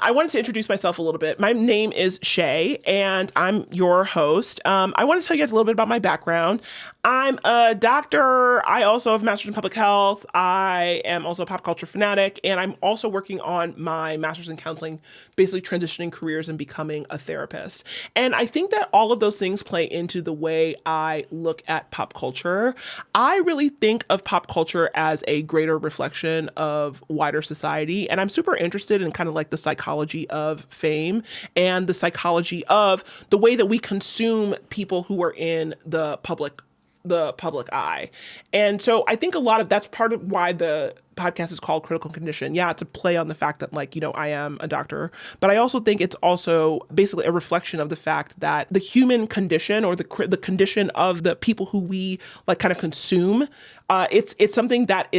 I wanted to introduce myself a little bit. My name is Shay, and I'm your host. I want to tell you guys a little bit about my background. I'm a doctor. I also have a master's in public health. I am also a pop culture fanatic, and I'm also working on my master's in counseling, basically transitioning careers and becoming a therapist. And I think that all of those things play into the way I look at pop culture. I really think of pop culture as a greater reflection of wider society, and I'm super interested in kind of like the psychology of fame and the psychology of the way that we consume people who are in the public eye. And so I think a lot of that's part of why the podcast is called Critical Condition. Yeah, it's a play on the fact that, like, you know, I am a doctor, but I also think it's also basically a reflection of the fact that the human condition, or the condition of the people who we like kind of consume, it's something that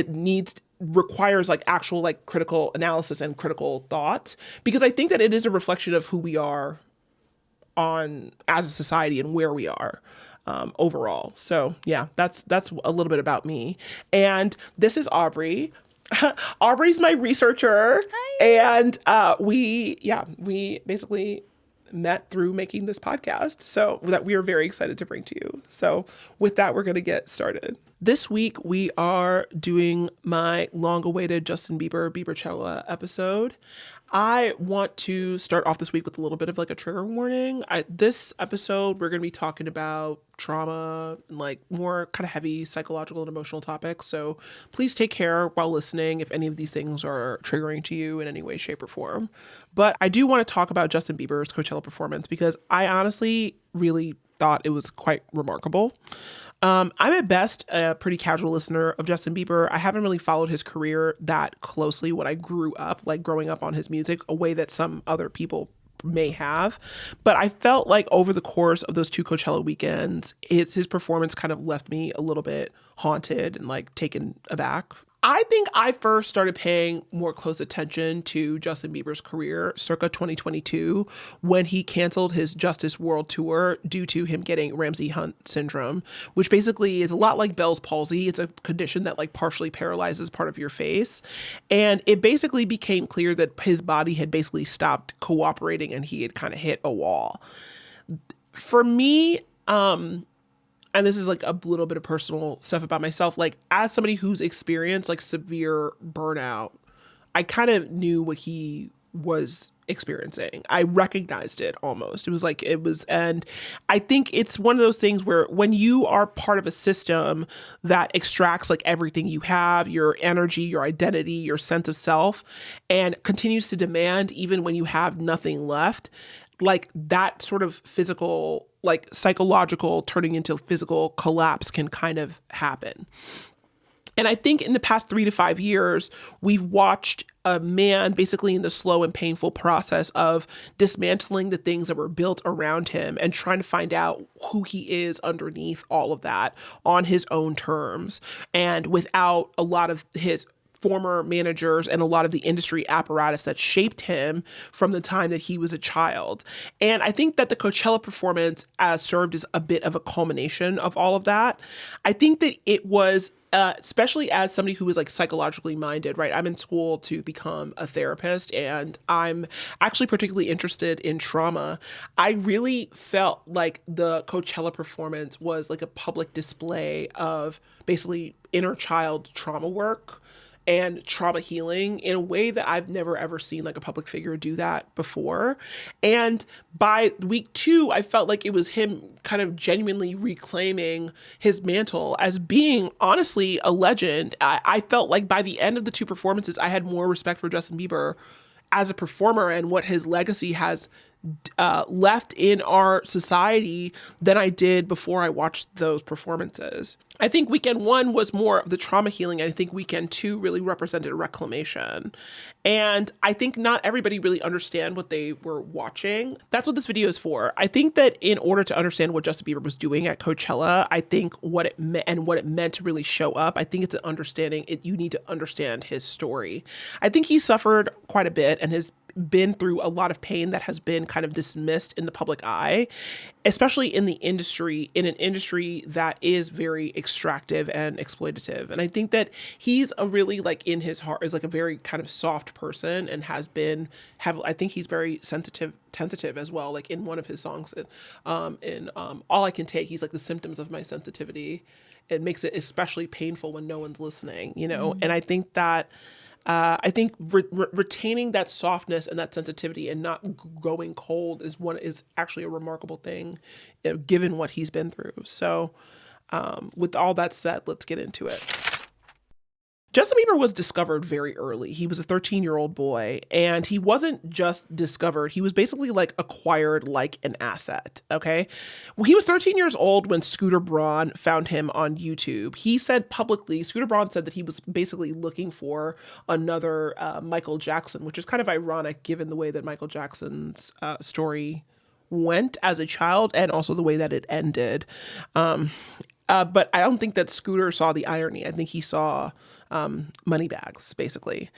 requires like actual like critical analysis and critical thought, because I think that it is a reflection of who we are as a society and where we are overall. So yeah, that's a little bit about me. And this is Aubrey. Aubrey's my researcher. Hi. And we basically met through making this podcast, so that we are very excited to bring to you. So with that, we're going to get started. This week, we are doing my long-awaited Justin Bieber Bieberchella episode. I want to start off this week with a little bit of like a trigger warning. This episode, we're going to be talking about trauma and like more kind of heavy psychological and emotional topics. So please take care while listening if any of these things are triggering to you in any way, shape, or form. But I do want to talk about Justin Bieber's Coachella performance because I honestly really thought it was quite remarkable. I'm at best a pretty casual listener of Justin Bieber. I haven't really followed his career that closely when I grew up, like growing up on his music, a way that some other people may have. But I felt like over the course of those two Coachella weekends, his performance kind of left me a little bit haunted and like taken aback. I think I first started paying more close attention to Justin Bieber's career circa 2022 when he canceled his Justice World Tour due to him getting Ramsay Hunt syndrome, which basically is a lot like Bell's palsy. It's a condition that like partially paralyzes part of your face. And it basically became clear that his body had basically stopped cooperating and he had kind of hit a wall. For me, and this is like a little bit of personal stuff about myself, like as somebody who's experienced like severe burnout, I kind of knew what he was experiencing. I recognized it almost. And I think it's one of those things where when you are part of a system that extracts like everything you have, your energy, your identity, your sense of self, and continues to demand even when you have nothing left, like that sort of physical, like psychological turning into physical collapse can kind of happen. And I think in the past 3 to 5 years, we've watched a man basically in the slow and painful process of dismantling the things that were built around him and trying to find out who he is underneath all of that on his own terms and without a lot of his former managers and a lot of the industry apparatus that shaped him from the time that he was a child. And I think that the Coachella performance served as a bit of a culmination of all of that. I think that it was, especially as somebody who was like psychologically minded, right? I'm in school to become a therapist and I'm actually particularly interested in trauma. I really felt like the Coachella performance was like a public display of basically inner child trauma work and trauma healing in a way that I've never ever seen like a public figure do that before. And by week 2, I felt like it was him kind of genuinely reclaiming his mantle as being honestly a legend. I felt like by the end of the 2 performances, I had more respect for Justin Bieber as a performer and what his legacy has left in our society than I did before I watched those performances. I think weekend 1 was more of the trauma healing, and I think weekend 2 really represented reclamation. And I think not everybody really understand what they were watching. That's what this video is for. I think that in order to understand what Justin Bieber was doing at Coachella, I think what it meant and what it meant to really show up, I think it's an understanding. You need to understand his story. I think he suffered quite a bit, and his been through a lot of pain that has been kind of dismissed in the public eye, especially in an industry that is very extractive and exploitative. And I think that he's a really, like, in his heart is like a very kind of soft person, and I think he's very tentative as well. Like in one of his songs, in All I Can Take, he's like, the symptoms of my sensitivity. It makes it especially painful when no one's listening, And I think that retaining that softness and that sensitivity and not going cold is actually a remarkable thing, given what he's been through. So, with all that said, let's get into it. Justin Bieber was discovered very early. He was a 13-year-old boy, and he wasn't just discovered. He was basically like acquired like an asset, okay? Well, he was 13 years old when Scooter Braun found him on YouTube. He said publicly, Scooter Braun said that he was basically looking for another Michael Jackson, which is kind of ironic given the way that Michael Jackson's story went as a child and also the way that it ended. But I don't think that Scooter saw the irony. I think he saw money bags, basically.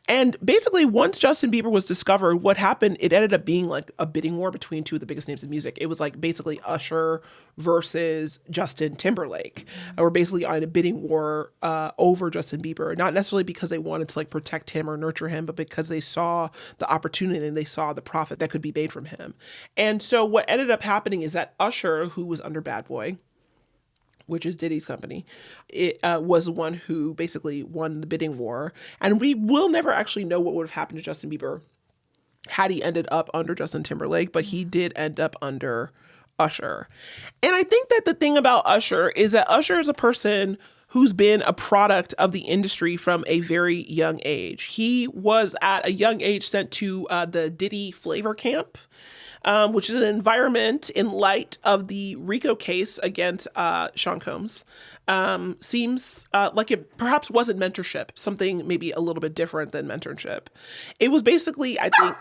And basically, once Justin Bieber was discovered, what happened, it ended up being like a bidding war between two of the biggest names in music. It was like basically Usher versus Justin Timberlake. Or basically on a bidding war over Justin Bieber, not necessarily because they wanted to like protect him or nurture him, but because they saw the opportunity and they saw the profit that could be made from him. And so what ended up happening is that Usher, who was under Bad Boy, which is Diddy's company, it was the one who basically won the bidding war. And we will never actually know what would have happened to Justin Bieber had he ended up under Justin Timberlake, but he did end up under Usher. And I think that the thing about Usher is that Usher is a person who's been a product of the industry from a very young age. He was at a young age sent to the Diddy flavor camp, which is an environment in light of the RICO case against Sean Combs. Seems like it perhaps wasn't mentorship, something maybe a little bit different than mentorship. It was basically, I think,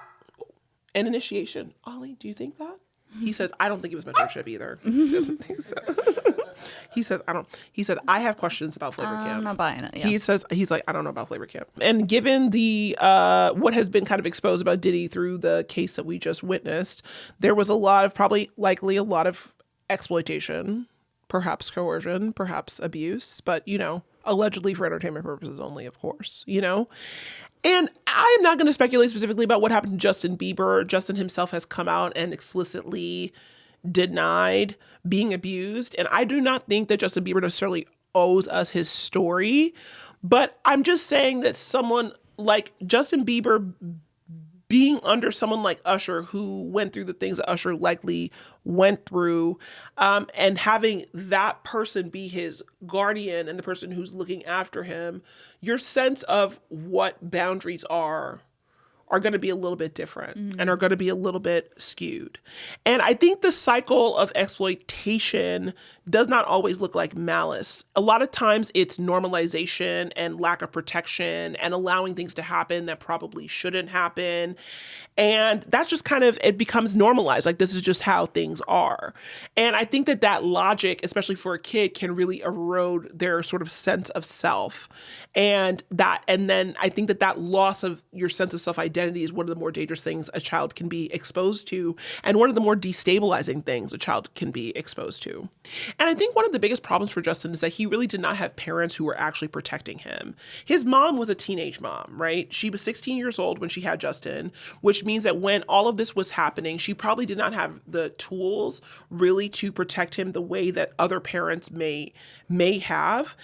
an initiation. Ollie, do you think that? He says, I don't think it was mentorship either. He doesn't think so. He says, I have questions about Flavor Camp. I'm not buying it. Yeah. He's like, I don't know about Flavor Camp. And given the, what has been kind of exposed about Diddy through the case that we just witnessed, there was likely a lot of exploitation, perhaps coercion, perhaps abuse, but, allegedly for entertainment purposes only, of course, And I'm not going to speculate specifically about what happened to Justin Bieber. Justin himself has come out and explicitly denied being abused. And I do not think that Justin Bieber necessarily owes us his story. But I'm just saying that someone like Justin Bieber being under someone like Usher, who went through the things that Usher likely went through, and having that person be his guardian and the person who's looking after him, your sense of what boundaries are going to be a little bit different and are going to be a little bit skewed. And I think the cycle of exploitation does not always look like malice. A lot of times it's normalization and lack of protection and allowing things to happen that probably shouldn't happen. And that's just kind of, it becomes normalized. Like, this is just how things are. And I think that logic, especially for a kid, can really erode their sort of sense of self. And then I think that loss of your sense of self-identity is one of the more dangerous things a child can be exposed to, and one of the more destabilizing things a child can be exposed to. And I think one of the biggest problems for Justin is that he really did not have parents who were actually protecting him. His mom was a teenage mom, right? She was 16 years old when she had Justin, which means that when all of this was happening, she probably did not have the tools really to protect him the way that other parents may have.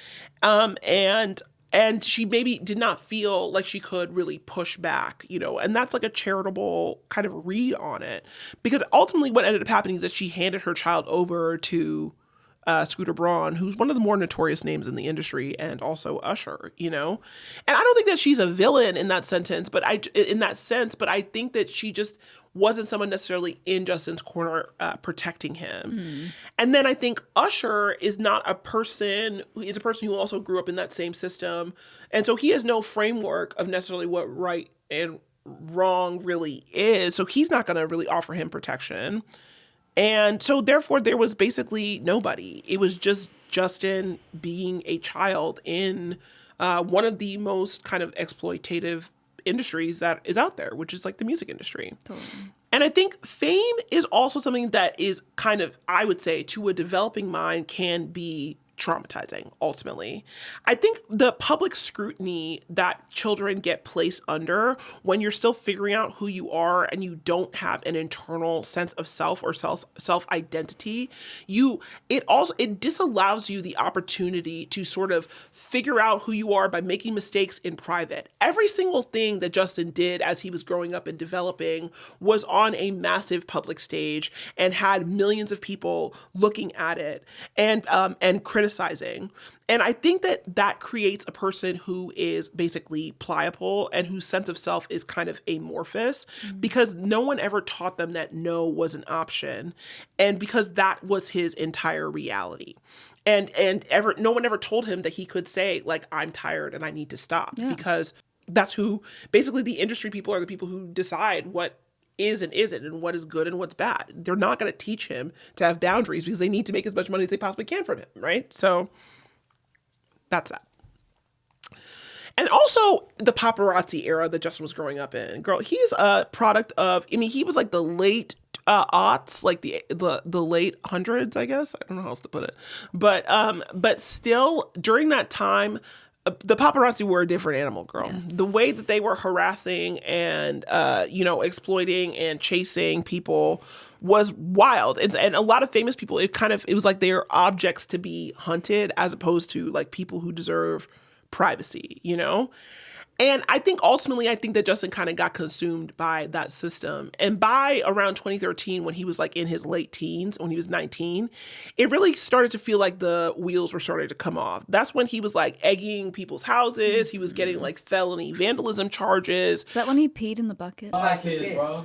And she maybe did not feel like she could really push back, and that's like a charitable kind of read on it. Because ultimately what ended up happening is that she handed her child over to Scooter Braun, who's one of the more notorious names in the industry, and also Usher, And I don't think that she's a villain in that sense, but I think that she just wasn't someone necessarily in Justin's corner protecting him. And then I think Usher is a person who also grew up in that same system. And so he has no framework of necessarily what right and wrong really is. So he's not going to really offer him protection. And so therefore there was basically nobody. It was just Justin being a child in one of the most kind of exploitative industries that is out there, which is like the music industry. Totally. And I think fame is also something that is kind of, I would say, to a developing mind can be traumatizing, ultimately. I think the public scrutiny that children get placed under when you're still figuring out who you are and you don't have an internal sense of self or self-identity, it disallows you the opportunity to sort of figure out who you are by making mistakes in private. Every single thing that Justin did as he was growing up and developing was on a massive public stage and had millions of people looking at it and criticizing. And I think that creates a person who is basically pliable and whose sense of self is kind of amorphous because no one ever taught them that no was an option. And because that was his entire reality. And no one ever told him that he could say, like, I'm tired and I need to stop, because that's who basically the industry people are, the people who decide what is and isn't and what is good and what's bad. They're not going to teach him to have boundaries because they need to make as much money as they possibly can from him, right? So that's that. And also the paparazzi era that Justin was growing up in. Girl, he's a product of, I mean, he was like the late aughts, like the late hundreds, I guess. I don't know how else to put it. But still during that time, the paparazzi were a different animal, girl. Yes. The way that they were harassing and, exploiting and chasing people was wild. And a lot of famous people, it was like they are objects to be hunted as opposed to like people who deserve privacy, you know? And I think that Justin kind of got consumed by that system. And by around 2013, when he was like in his late teens, when he was 19, it really started to feel like the wheels were starting to come off. That's when he was like egging people's houses. He was getting like felony vandalism charges. Is that when he peed in the bucket? Kids, bro.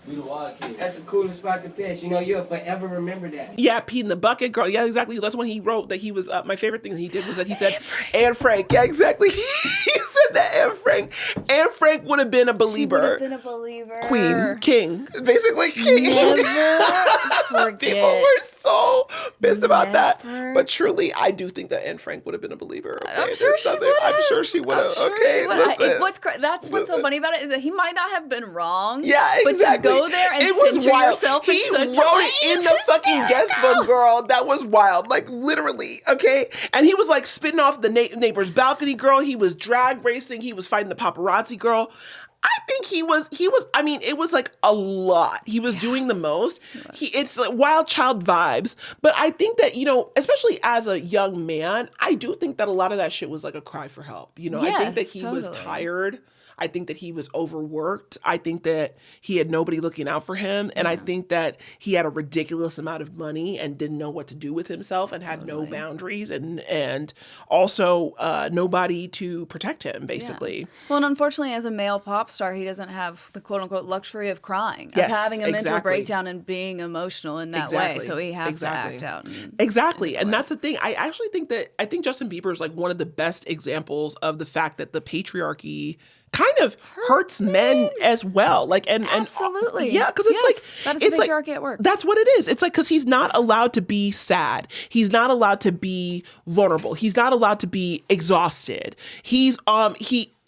We the wild kids. That's a cool spot to pitch. You know, you'll forever remember that. Yeah, peed in the bucket, girl. Yeah, exactly. That's when he wrote that he was, my favorite thing that he did was that he said, Anne Frank. Yeah, exactly. He said that Anne Frank would have been a believer. Queen, king, basically king. People were so pissed about that. But truly, I do think that Anne Frank would have been a believer. Okay? I'm sure she would have. Okay, listen. What's so funny about it is that he might not have been wrong. Yeah, exactly. But to go there and center yourself in such a way. He wrote it in the fucking guest book, girl. That was wild. Like, literally, okay? And he was, like, spitting off the neighbor's balcony, girl. He was drag racing. He was fighting the paparazzi, girl. I think he was, I mean, it was, like, a lot. He was doing the most. It's like wild child vibes. But I think that, especially as a young man, I do think that a lot of that shit was, like, a cry for help. I think that he was tired. I think that he was overworked. I think that he had nobody looking out for him. And I think that he had a ridiculous amount of money and didn't know what to do with himself and had no boundaries and also nobody to protect him, basically. Yeah. Well, and unfortunately, as a male pop star, he doesn't have the quote unquote luxury of crying, of having a mental breakdown and being emotional in that way. So he has to act out. Exactly. And that's the thing. I actually think Justin Bieber is like one of the best examples of the fact that the patriarchy kind of hurts men as well. Like, and absolutely. Yeah, because it's like, that is the patriarchy at work. That's what it is. It's like, because he's not allowed to be sad. He's not allowed to be vulnerable. He's not allowed to be exhausted.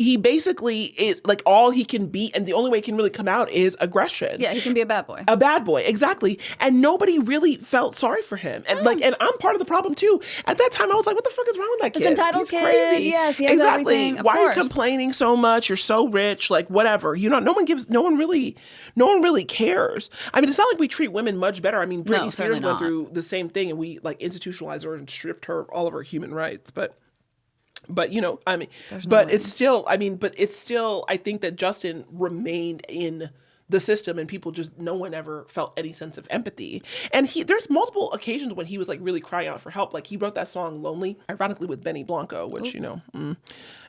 He basically is like all he can be, and the only way he can really come out is aggression. Yeah, he can be a bad boy. A bad boy, exactly. And nobody really felt sorry for him. And and I'm part of the problem too. At that time, I was like, what the fuck is wrong with that kid? This entitled He's kid. Crazy. Yes, he has everything. Why are you complaining so much? You're so rich, like whatever. No one really cares. I mean, it's not like we treat women much better. I mean, Britney Spears went through the same thing, and we like institutionalized her and stripped her of all of her human rights. But it's still, I think that Justin remained in the system and people no one ever felt any sense of empathy. And there's multiple occasions when he was like really crying out for help. Like he wrote that song Lonely, ironically with Benny Blanco, which,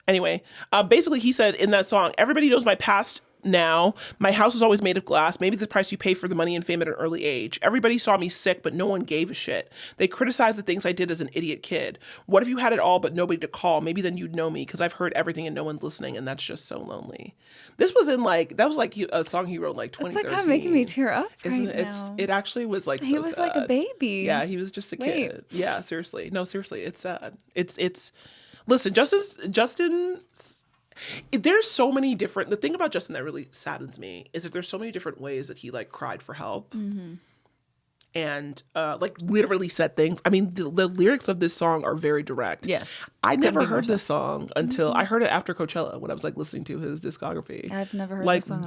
Anyway, basically he said in that song, everybody knows my past now. My house is always made of glass. Maybe the price you pay for the money and fame at an early age. Everybody saw me sick, but no one gave a shit. They criticized the things I did as an idiot kid. What if you had it all, but nobody to call? Maybe then you'd know me because I've heard everything and no one's listening, and that's just so lonely. This was that was like a song he wrote in like 2013. It's like kind of making me tear up now. It actually was like he was sad. Like a baby. Yeah, he was just a kid. Yeah, seriously. No, seriously, it's sad. It's listen, Justin's There's so many different, the thing about Justin that really saddens me is that there's so many different ways that he like cried for help. And like literally said things. I mean, the lyrics of this song are very direct. Yes. I never heard this song until I heard it after Coachella when I was like listening to his discography. I've never heard like this song.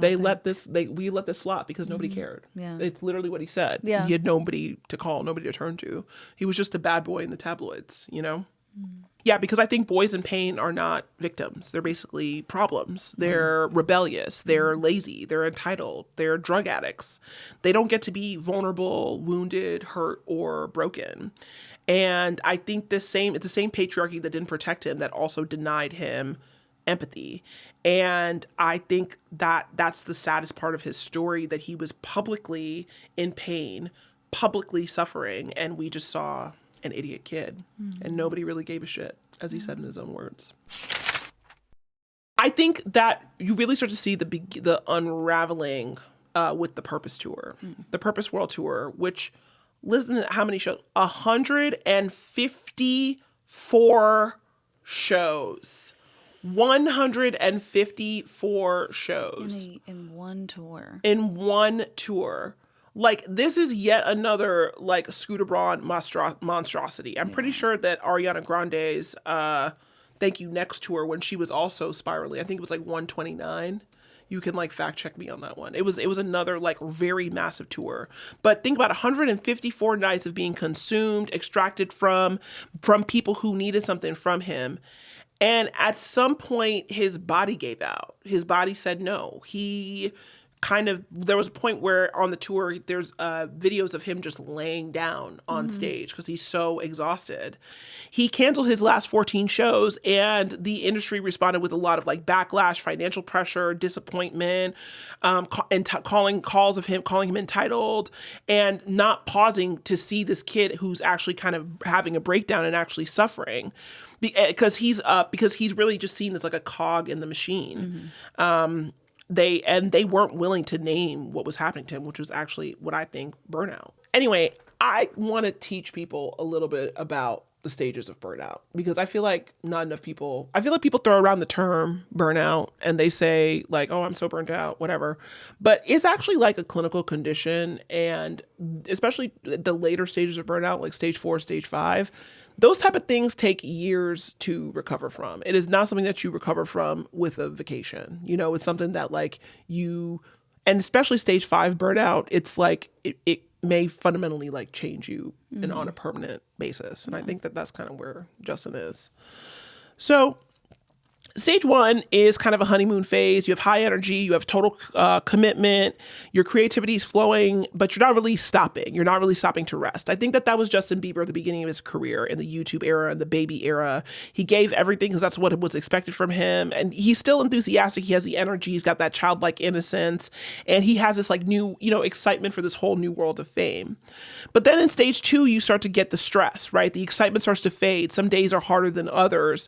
we let this flop because nobody cared. Yeah. It's literally what he said. Yeah. He had nobody to call, nobody to turn to. He was just a bad boy in the tabloids, you know? Yeah, because I think boys in pain are not victims. They're basically problems. They're rebellious. They're lazy. They're entitled. They're drug addicts. They don't get to be vulnerable, wounded, hurt, or broken. And I think it's the same patriarchy that didn't protect him that also denied him empathy. And I think that that's the saddest part of his story, that he was publicly in pain, publicly suffering, and we just saw an idiot kid, and nobody really gave a shit, as he said in his own words. I think that you really start to see the unraveling with the Purpose Tour, the Purpose World Tour, which, listen to how many shows, 154 shows. 154 shows. In one tour. In one tour. Like, this is yet another, like, Scooter Braun monstrosity. I'm pretty sure that Ariana Grande's Thank You Next tour, when she was also spiraling, I think it was like 129. You can, like, fact check me on that one. It was another, like, very massive tour. But think about 154 nights of being consumed, extracted from people who needed something from him. And at some point, his body gave out. His body said no. There was a point where on the tour, there's videos of him just laying down on stage because he's so exhausted. He canceled his last 14 shows, and the industry responded with a lot of like backlash, financial pressure, disappointment, and calling him entitled, and not pausing to see this kid who's actually kind of having a breakdown and actually suffering. Because he's really just seen as like a cog in the machine. They weren't willing to name what was happening to him, which was actually what I think burnout. Anyway, I want to teach people a little bit about the stages of burnout, because I feel like people throw around the term burnout and they say like, oh, I'm so burnt out, whatever. But it's actually like a clinical condition, and especially the later stages of burnout, like stage 4, stage 5, those type of things take years to recover from. It is not something that you recover from with a vacation. You know, it's something that like and especially stage 5 burnout, it's like it may fundamentally like change you and on a permanent basis. And I think that that's kind of where Justin is. So stage 1 is kind of a honeymoon phase. You have high energy, you have total commitment, your creativity is flowing, but you're not really stopping. You're not really stopping to rest. I think that was Justin Bieber at the beginning of his career, in the YouTube era and the baby era. He gave everything because that's what was expected from him. And he's still enthusiastic. He has the energy. He's got that childlike innocence. And he has this like new, excitement for this whole new world of fame. But then in stage 2, you start to get the stress, right? The excitement starts to fade. Some days are harder than others.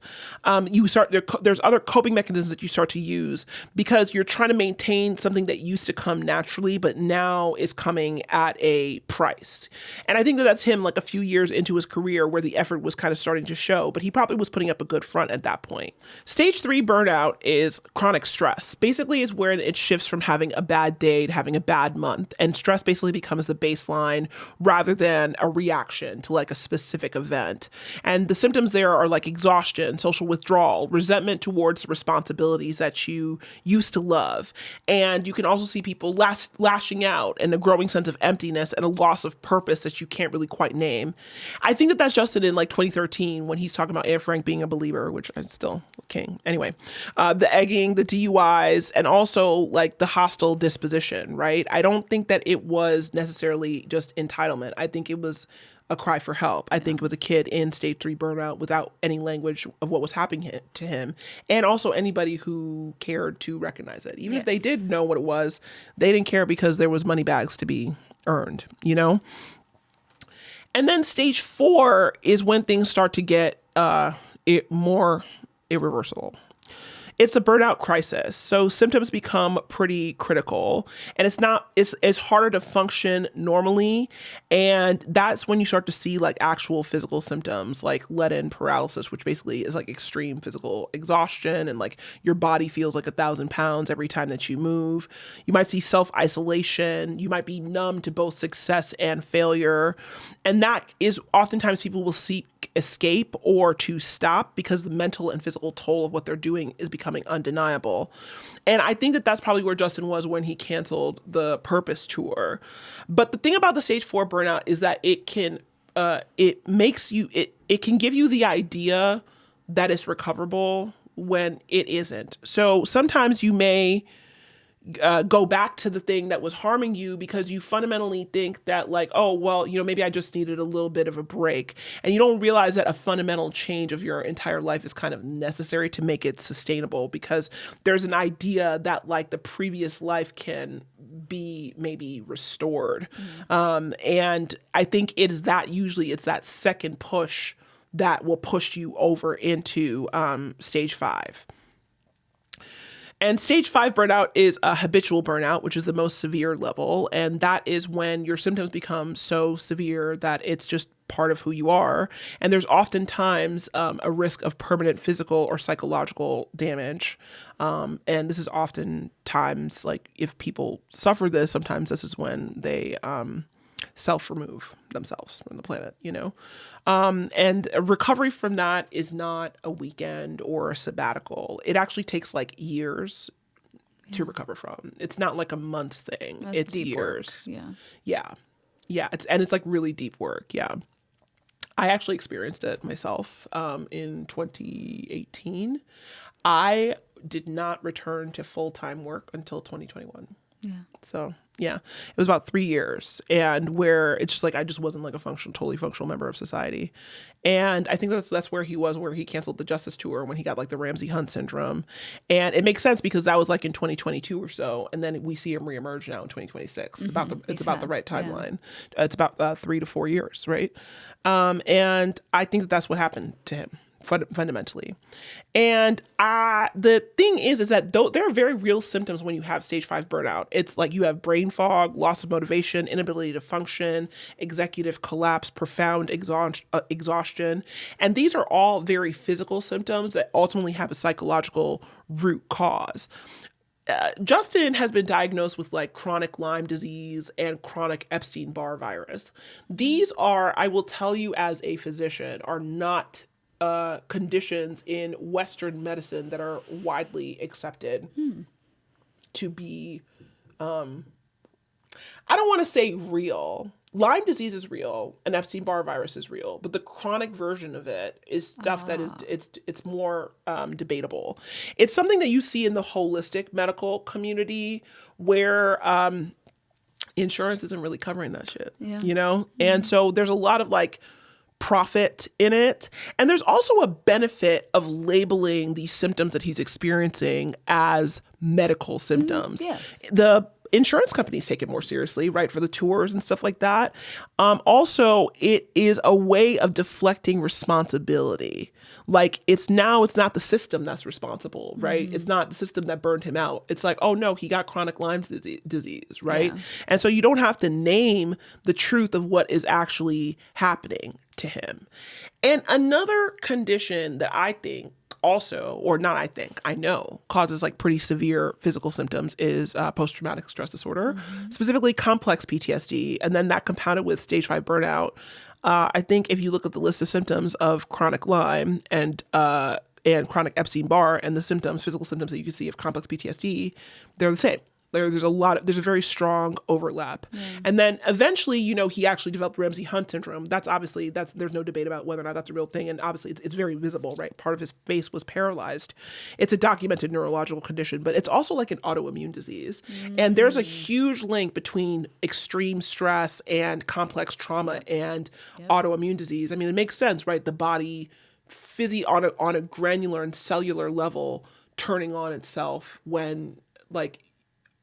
There's other coping mechanisms that you start to use because you're trying to maintain something that used to come naturally, but now is coming at a price. And I think that that's him like a few years into his career where the effort was kind of starting to show, but he probably was putting up a good front at that point. Stage 3 burnout is chronic stress. Basically is where it shifts from having a bad day to having a bad month. And stress basically becomes the baseline rather than a reaction to like a specific event. And the symptoms there are like exhaustion, social withdrawal, resentment towards responsibilities that you used to love. And you can also see people lashing out, and a growing sense of emptiness and a loss of purpose that you can't really quite name. I think that that's Justin in like 2013 when he's talking about Anne Frank being a believer, which I'm still king. Anyway, the egging, the DUIs, and also like the hostile disposition, right? I don't think that it was necessarily just entitlement. I think it was a cry for help. I think it was a kid in stage 3 burnout without any language of what was happening to him. And also anybody who cared to recognize it. Even if they did know what it was, they didn't care because there was money bags to be earned, And then stage 4 is when things start to get more irreversible. It's a burnout crisis. So symptoms become pretty critical, and it's harder to function normally. And that's when you start to see like actual physical symptoms like lead-in paralysis, which basically is like extreme physical exhaustion, and like your body feels like 1,000 pounds every time that you move. You might see self-isolation. You might be numb to both success and failure. And that is oftentimes people will seek escape or to stop because the mental and physical toll of what they're doing is becoming undeniable. And I think that that's probably where Justin was when he canceled the Purpose tour. But the thing about the stage 4 burnout is that it can it can give you the idea that it's recoverable when it isn't. So sometimes you may go back to the thing that was harming you because you fundamentally think that like, oh, well, maybe I just needed a little bit of a break. And you don't realize that a fundamental change of your entire life is kind of necessary to make it sustainable, because there's an idea that like the previous life can be maybe restored. And I think it's that second push that will push you over into stage 5. And stage 5 burnout is a habitual burnout, which is the most severe level. And that is when your symptoms become so severe that it's just part of who you are. And there's oftentimes a risk of permanent physical or psychological damage. And this is oftentimes like if people suffer this, sometimes this is when they self-remove themselves from the planet, and a recovery from that is not a weekend or a sabbatical. It actually takes like years to recover from. It's not like a month's thing. It's deep years. Work. Yeah. It's like really deep work. Yeah. I actually experienced it myself in 2018. I did not return to full-time work until 2021. Yeah. So yeah, it was about 3 years, and where it's just like I just wasn't like a totally functional member of society. And I think that's where he canceled the Justice tour when he got like the Ramsay Hunt syndrome. And it makes sense because that was like in 2022 or so, and then we see him reemerge now in 2026. It's about the right timeline. Yeah. It's about 3 to 4 years, right? And I think that's what happened to him. Fundamentally. And the thing is that there are very real symptoms when you have stage 5 burnout. It's like you have brain fog, loss of motivation, inability to function, executive collapse, profound exhaustion. And these are all very physical symptoms that ultimately have a psychological root cause. Justin has been diagnosed with like chronic Lyme disease and chronic Epstein-Barr virus. These are, I will tell you as a physician, are not conditions in Western medicine that are widely accepted to be, I don't want to say real. Lyme disease is real and Epstein-Barr virus is real, but the chronic version of it is stuff that is, it's more debatable. It's something that you see in the holistic medical community where insurance isn't really covering that shit, And so there's a lot of like profit in it. And there's also a benefit of labeling these symptoms that he's experiencing as medical symptoms. Yeah. The insurance companies take it more seriously, right, for the tours and stuff like that. Also, it is a way of deflecting responsibility. Like it's not the system that's responsible, right? It's not the system that burned him out. It's like, oh no, he got chronic Lyme disease, right? Yeah. And so you don't have to name the truth of what is actually happening to him. And another condition that I think also, or not I think, I know, causes like pretty severe physical symptoms is post-traumatic stress disorder, specifically complex PTSD, and then that compounded with stage 5 burnout. I think if you look at the list of symptoms of chronic Lyme and chronic Epstein-Barr and the physical symptoms that you can see of complex PTSD, they're the same. There's a very strong overlap. And then eventually, he actually developed Ramsay Hunt syndrome. There's no debate about whether or not that's a real thing. And obviously it's very visible, right? Part of his face was paralyzed. It's a documented neurological condition, but it's also like an autoimmune disease. And there's a huge link between extreme stress and complex trauma and autoimmune disease. I mean, it makes sense, right? The body on a granular and cellular level turning on itself when like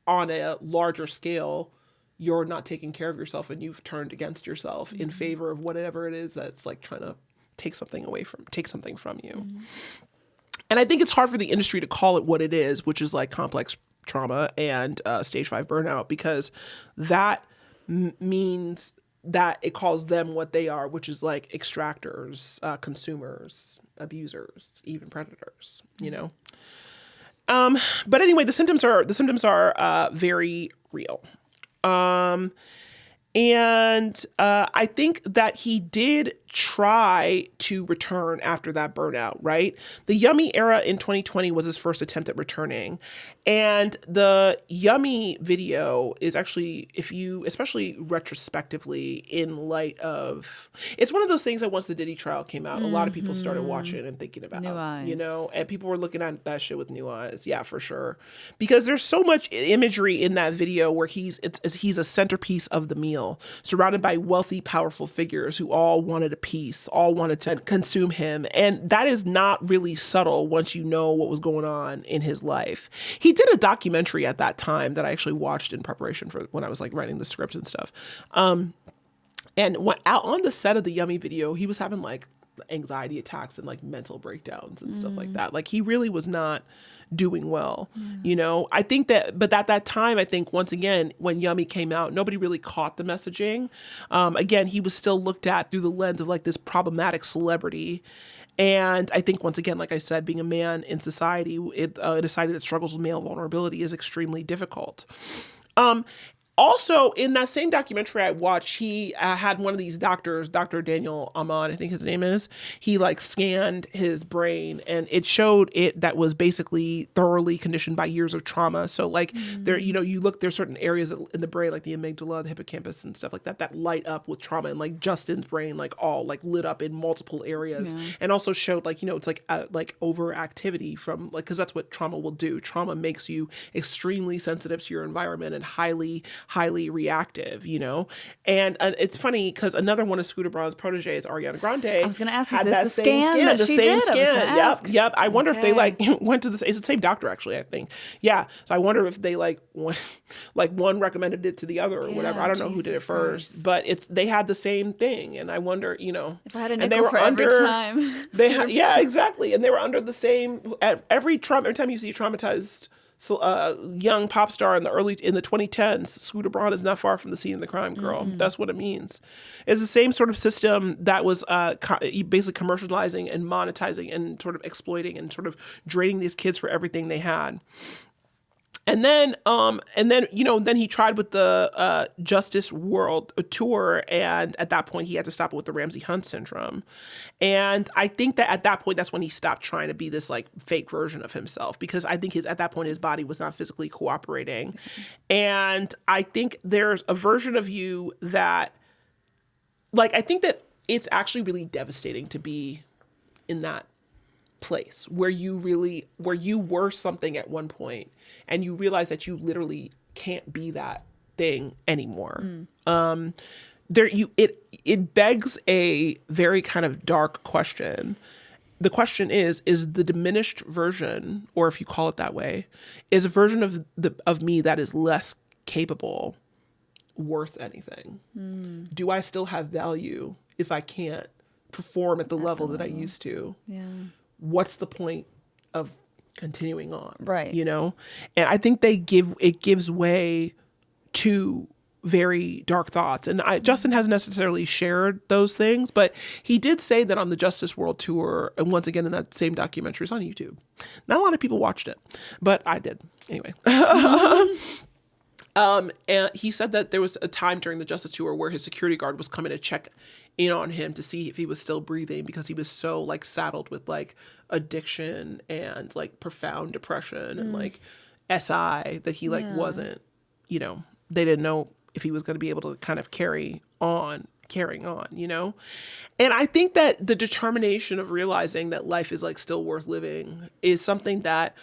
on a larger scale, you're not taking care of yourself and you've turned against yourself in favor of whatever it is that's like trying to take something from you. And I think it's hard for the industry to call it what it is, which is like complex trauma and stage 5 burnout, because that means that it calls them what they are, which is like extractors, consumers, abusers, even predators, you know? But anyway, the symptoms are very real. And I think that he did try to return after that burnout, right? The Yummy era in 2020 was his first attempt at returning. And the Yummy video is actually, especially retrospectively in light of, it's one of those things that once the Diddy trial came out, a lot of people started watching and thinking about, new eyes. you know, and people were looking at that shit with new eyes. Yeah, for sure. Because there's so much imagery in that video where he's a centerpiece of the meal, surrounded by wealthy, powerful figures who all wanted a piece, all wanted to consume him. And that is not really subtle once you know what was going on in his life. He did a documentary at that time that I actually watched in preparation for when I was like writing the script and stuff. And out on the set of the Yummy video, he was having like anxiety attacks and like mental breakdowns and stuff like that. Like he really was not doing well, you know? I think that, but at that time, I think once again, when Yummy came out, nobody really caught the messaging. Again, he was still looked at through the lens of like this problematic celebrity. And I think once again, like I said, being a man in society, in a society that struggles with male vulnerability is extremely difficult. Also, in that same documentary I watched, he had one of these doctors, Dr. Daniel Ahmad, I think his name is. He like scanned his brain and it showed it that was basically thoroughly conditioned by years of trauma. So like there, you know, there's certain areas in the brain, like the amygdala, the hippocampus and stuff like that, that light up with trauma. And like Justin's brain, like all like lit up in multiple areas, and also showed like, you know, it's like overactivity from like, cause that's what trauma will do. Trauma makes you extremely sensitive to your environment and highly reactive, you know? And it's funny because another one of Scooter Braun's proteges, Ariana Grande, I was going to ask, is this the scan that she did? Yep. I wonder if they like went to it's the same doctor actually, I think. Yeah. So I wonder if they like one recommended it to the other or whatever. I don't know who did it first, but they had the same thing. And I wonder, you know, if I had a nickel for every time. Yeah, exactly. And they were under the same, every time you see a traumatized young pop star in the 2010s, Scooter Braun is not far from the scene of the crime, girl. That's what it means. It's the same sort of system that was basically commercializing and monetizing and sort of exploiting and sort of draining these kids for everything they had. And then, you know, then he tried with the Justice World Tour, and at that point he had to stop it with the Ramsey Hunt syndrome. And I think that at that point, that's when he stopped trying to be this like fake version of himself, because I think at that point his body was not physically cooperating. And I think there's a version of you that, like, I think that it's actually really devastating to be in that place where you were something at one point and you realize that you literally can't be that thing anymore. It begs a very kind of dark question. The question is the diminished version, or if you call it that way, is a version of me that is less capable worth anything? Do I still have value if I can't perform at the level that I used to? Yeah. What's the point of continuing on? Right. You know? And I think it gives way to very dark thoughts. And Justin hasn't necessarily shared those things, but he did say that on the Justice World Tour, and once again in that same documentary, it's on YouTube. Not a lot of people watched it, but I did. Anyway. And he said that there was a time during the Justice Tour where his security guard was coming to check in on him to see if he was still breathing, because he was so like saddled with like addiction and like profound depression and like SI that he like wasn't, you know, they didn't know if he was going to be able to kind of carrying on, you know? And I think that the determination of realizing that life is like still worth living is something that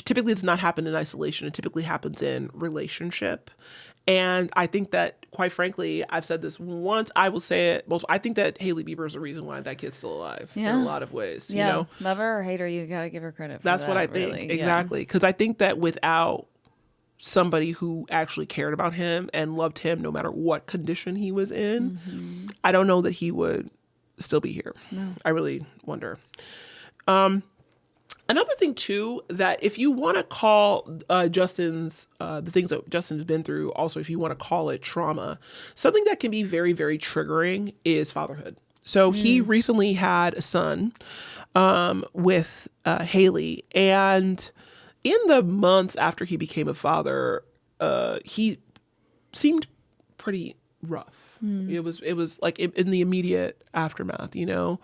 typically does not happen in isolation. It typically happens in relationship. And I think that, quite frankly, I've said this once, I will say it. Well, I think that Hailey Bieber is the reason why that kid's still alive in a lot of ways. Yeah. You know? Love her or hate her, you got to give her credit for That's that, what I think. really. Exactly. Because I think that without somebody who actually cared about him and loved him no matter what condition he was in, I don't know that he would still be here. No. I really wonder. Another thing too, that if you want to call Justin's the things that Justin has been through, also if you want to call it trauma, something that can be very, very triggering is fatherhood. So he recently had a son with Haley, and in the months after he became a father, he seemed pretty rough. It was like in the immediate aftermath, you know.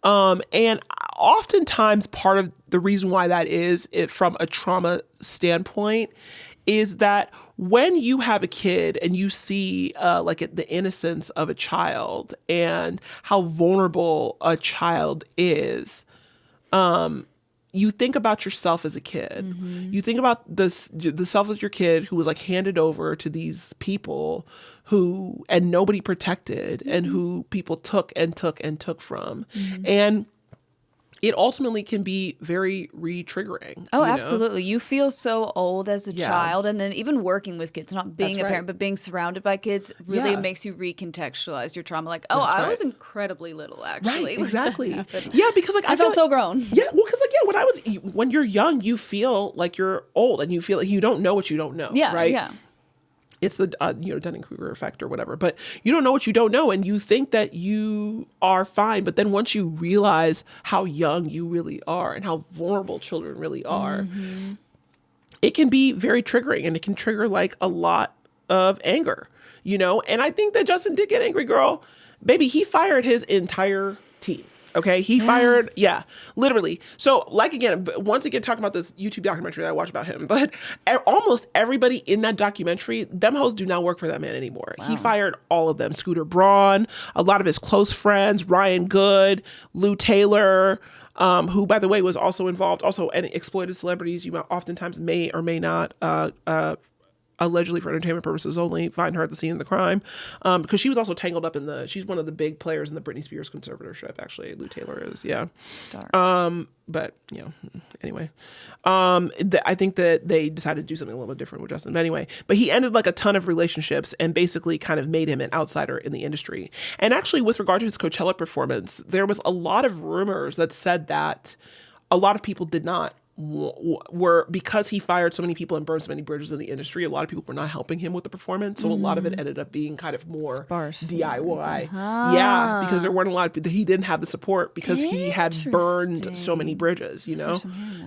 And oftentimes part of the reason why that is, from a trauma standpoint, is that when you have a kid and you see the innocence of a child and how vulnerable a child is, you think about yourself as a kid. You think about the self of your kid who was like handed over to these people and nobody protected, and who people took from. And it ultimately can be very re-triggering. Oh, absolutely. You feel so old as a child, and then even working with kids, not being a parent, but being surrounded by kids really makes you recontextualize your trauma. Like, I was incredibly little, actually. Right, exactly. Yeah, because like I felt so grown. Yeah, well, because like, when you're young, you feel like you're old, and you feel like you don't know what you don't know. Yeah, right? Yeah. It's the Dunning-Kruger effect or whatever, but you don't know what you don't know, and you think that you are fine. But then once you realize how young you really are and how vulnerable children really are, it can be very triggering, and it can trigger like a lot of anger, you know? And I think that Justin did get angry, girl. Baby, he fired his entire team. Okay, he fired, literally. So, like, again, once again, talking about this YouTube documentary that I watched about him, but almost everybody in that documentary, them hoes do not work for that man anymore. Wow. He fired all of them. Scooter Braun, a lot of his close friends, Ryan Good, Lou Taylor, who, by the way, was also involved, and exploited celebrities. You oftentimes may or may not allegedly for entertainment purposes only, find her at the scene of the crime, because she was also tangled up she's one of the big players in the Britney Spears conservatorship, actually. Lou Taylor is, but, anyway. I think that they decided to do something a little bit different with Justin. But anyway, but he ended like a ton of relationships and basically kind of made him an outsider in the industry. And actually, with regard to his Coachella performance, there was a lot of rumors that said that a lot of people did not were, because he fired so many people and burned so many bridges in the industry, a lot of people were not helping him with the performance. So a lot of it ended up being kind of more sparse DIY. Yeah, because there weren't a lot of people. He didn't have the support because he had burned so many bridges, you know?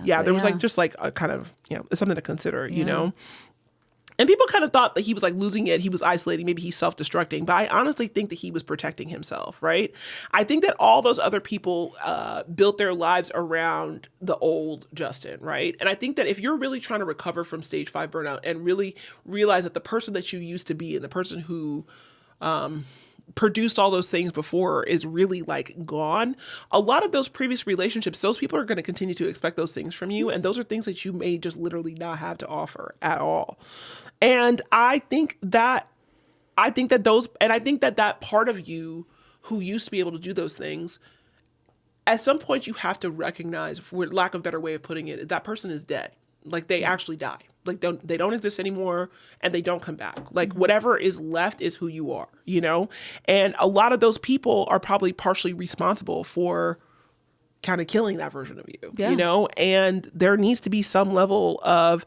There was just like a kind of, it's something to consider, you know? And people kind of thought that he was like losing it. He was isolating. Maybe he's self-destructing. But I honestly think that he was protecting himself, right? I think that all those other people built their lives around the old Justin, right? And I think that if you're really trying to recover from stage 5 burnout and really realize that the person that you used to be and the person who produced all those things before is really like gone, a lot of those previous relationships, those people are going to continue to expect those things from you. And those are things that you may just literally not have to offer at all. And I think that that part of you who used to be able to do those things, at some point you have to recognize, for lack of a better way of putting it, that person is dead. Like they actually die. Like they don't exist anymore and they don't come back. Like whatever is left is who you are, you know? And a lot of those people are probably partially responsible for kind of killing that version of you, you know? And there needs to be some level of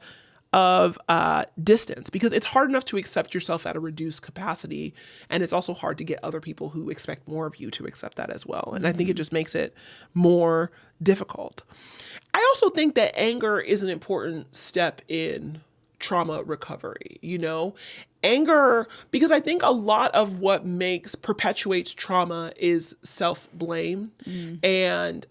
distance, because it's hard enough to accept yourself at a reduced capacity. And it's also hard to get other people who expect more of you to accept that as well. And I think it just makes it more difficult. I also think that anger is an important step in trauma recovery, you know? Anger, because I think a lot of what perpetuates trauma is self-blame and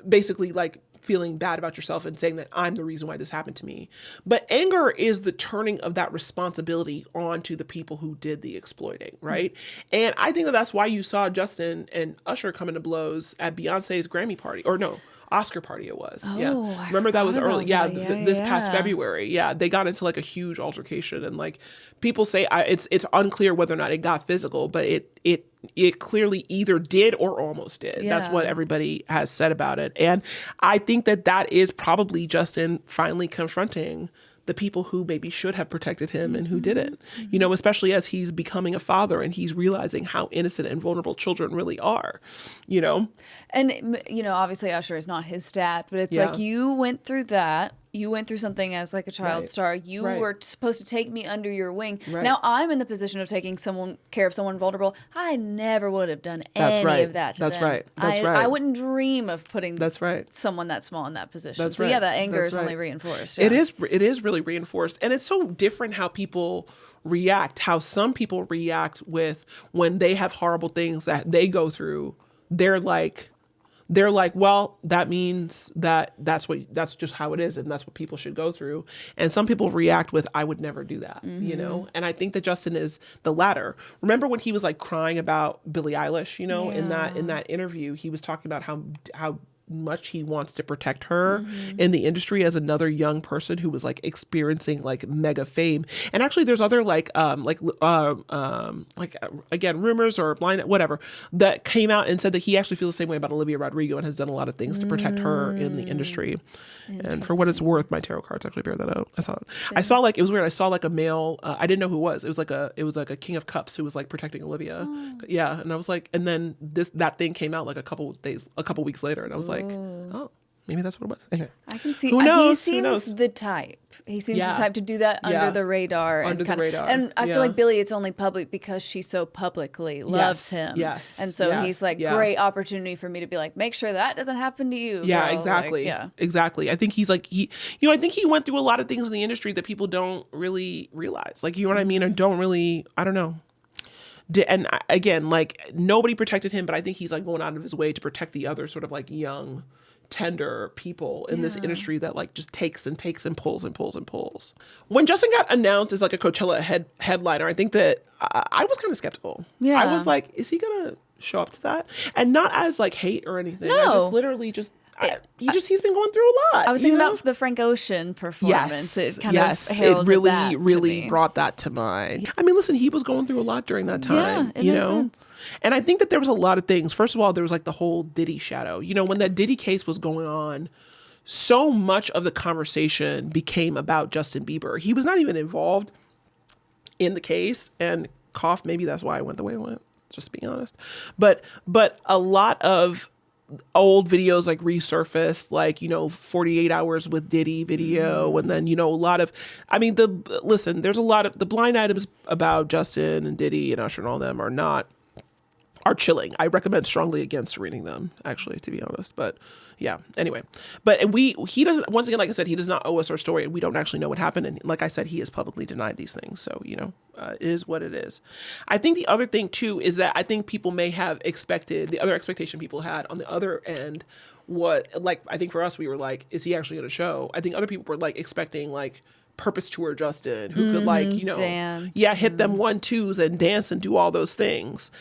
basically like feeling bad about yourself and saying that I'm the reason why this happened to me. But anger is the turning of that responsibility onto the people who did the exploiting, right? And I think that that's why you saw Justin and Usher come into blows at Beyonce's Grammy party, or no, Oscar party it was. Remember that was early. This past February. Yeah, they got into like a huge altercation, and like people say it's unclear whether or not it got physical, but it clearly either did or almost did. Yeah. That's what everybody has said about it. And I think that is probably Justin finally confronting the people who maybe should have protected him and who didn't, you know, especially as he's becoming a father and he's realizing how innocent and vulnerable children really are, you know? And, you know, obviously Usher is not his stat, but it's like you went through that. You went through something as like a child star. You were supposed to take me under your wing. Now I'm in the position of taking care of someone vulnerable. I never would have done any of that to them. That's right. I wouldn't dream of putting someone that small in that position. That's so right. Yeah, that anger is only reinforced. Yeah. It is really reinforced. And it's so different how people react, how some people react with when they have horrible things that they go through. They're like, well, that means that's just how it is, and that's what people should go through. And some people react with, I would never do that, you know? And I think that Justin is the latter. Remember when he was like crying about Billie Eilish, you know, in that interview, he was talking about how much he wants to protect her in the industry as another young person who was like experiencing like mega fame. And actually there's other again, rumors or blind, whatever, that came out and said that he actually feels the same way about Olivia Rodrigo and has done a lot of things to protect her in the industry. And for what it's worth, my tarot cards actually bear that out. I saw it. I saw like, it was weird. I saw like a male, I didn't know who it was. It was like a King of Cups who was like protecting Olivia. Yeah. And I was like, and then that thing came out like a couple weeks later. And I was like, oh, maybe that's what it was. Anyway. I can see. Who knows? He seems the type. He seems the type to do that under the radar. And I feel like Billie, it's only public because she so publicly loves him. Yes. And so he's like, great opportunity for me to be like, make sure that doesn't happen to you. Yeah, girl. exactly. Like, exactly. I think he's like, I think he went through a lot of things in the industry that people don't really realize. Like, you know what I mean? Or don't really, I don't know. And again, like nobody protected him, but I think he's like going out of his way to protect the other sort of like young, tender people in this industry that like just takes and pulls and pulls and pulls. When Justin got announced as like a Coachella headliner, I think that I was kind of skeptical. Yeah. I was like, is he gonna show up to that? And not as like hate or anything. No. I just literally he's been going through a lot. I was thinking about the Frank Ocean performance. Yes, it kind of it really, really brought that to mind. I mean, listen, he was going through a lot during that time, it makes sense. And I think that there was a lot of things. First of all, there was like the whole Diddy shadow. You know, when that Diddy case was going on, so much of the conversation became about Justin Bieber. He was not even involved in the case, and maybe that's why I went the way I went, just being honest. But a lot of old videos like resurfaced, like, you know, 48 hours with Diddy video. And then, you know, a lot of, I mean, there's a lot of the blind items about Justin and Diddy and Usher and all them are chilling. I recommend strongly against reading them, actually, to be honest. But yeah, anyway. But he doesn't, once again, like I said, he does not owe us our story, and we don't actually know what happened. And like I said, he has publicly denied these things. So, you know, it is what it is. I think the other thing too is that I think people may have expected, the other expectation people had on the other end, I think for us, we were like, is he actually going to show? I think other people were like expecting like Purpose Tour Justin, who could like, you know, dance. Hit them 1-2s and dance and do all those things.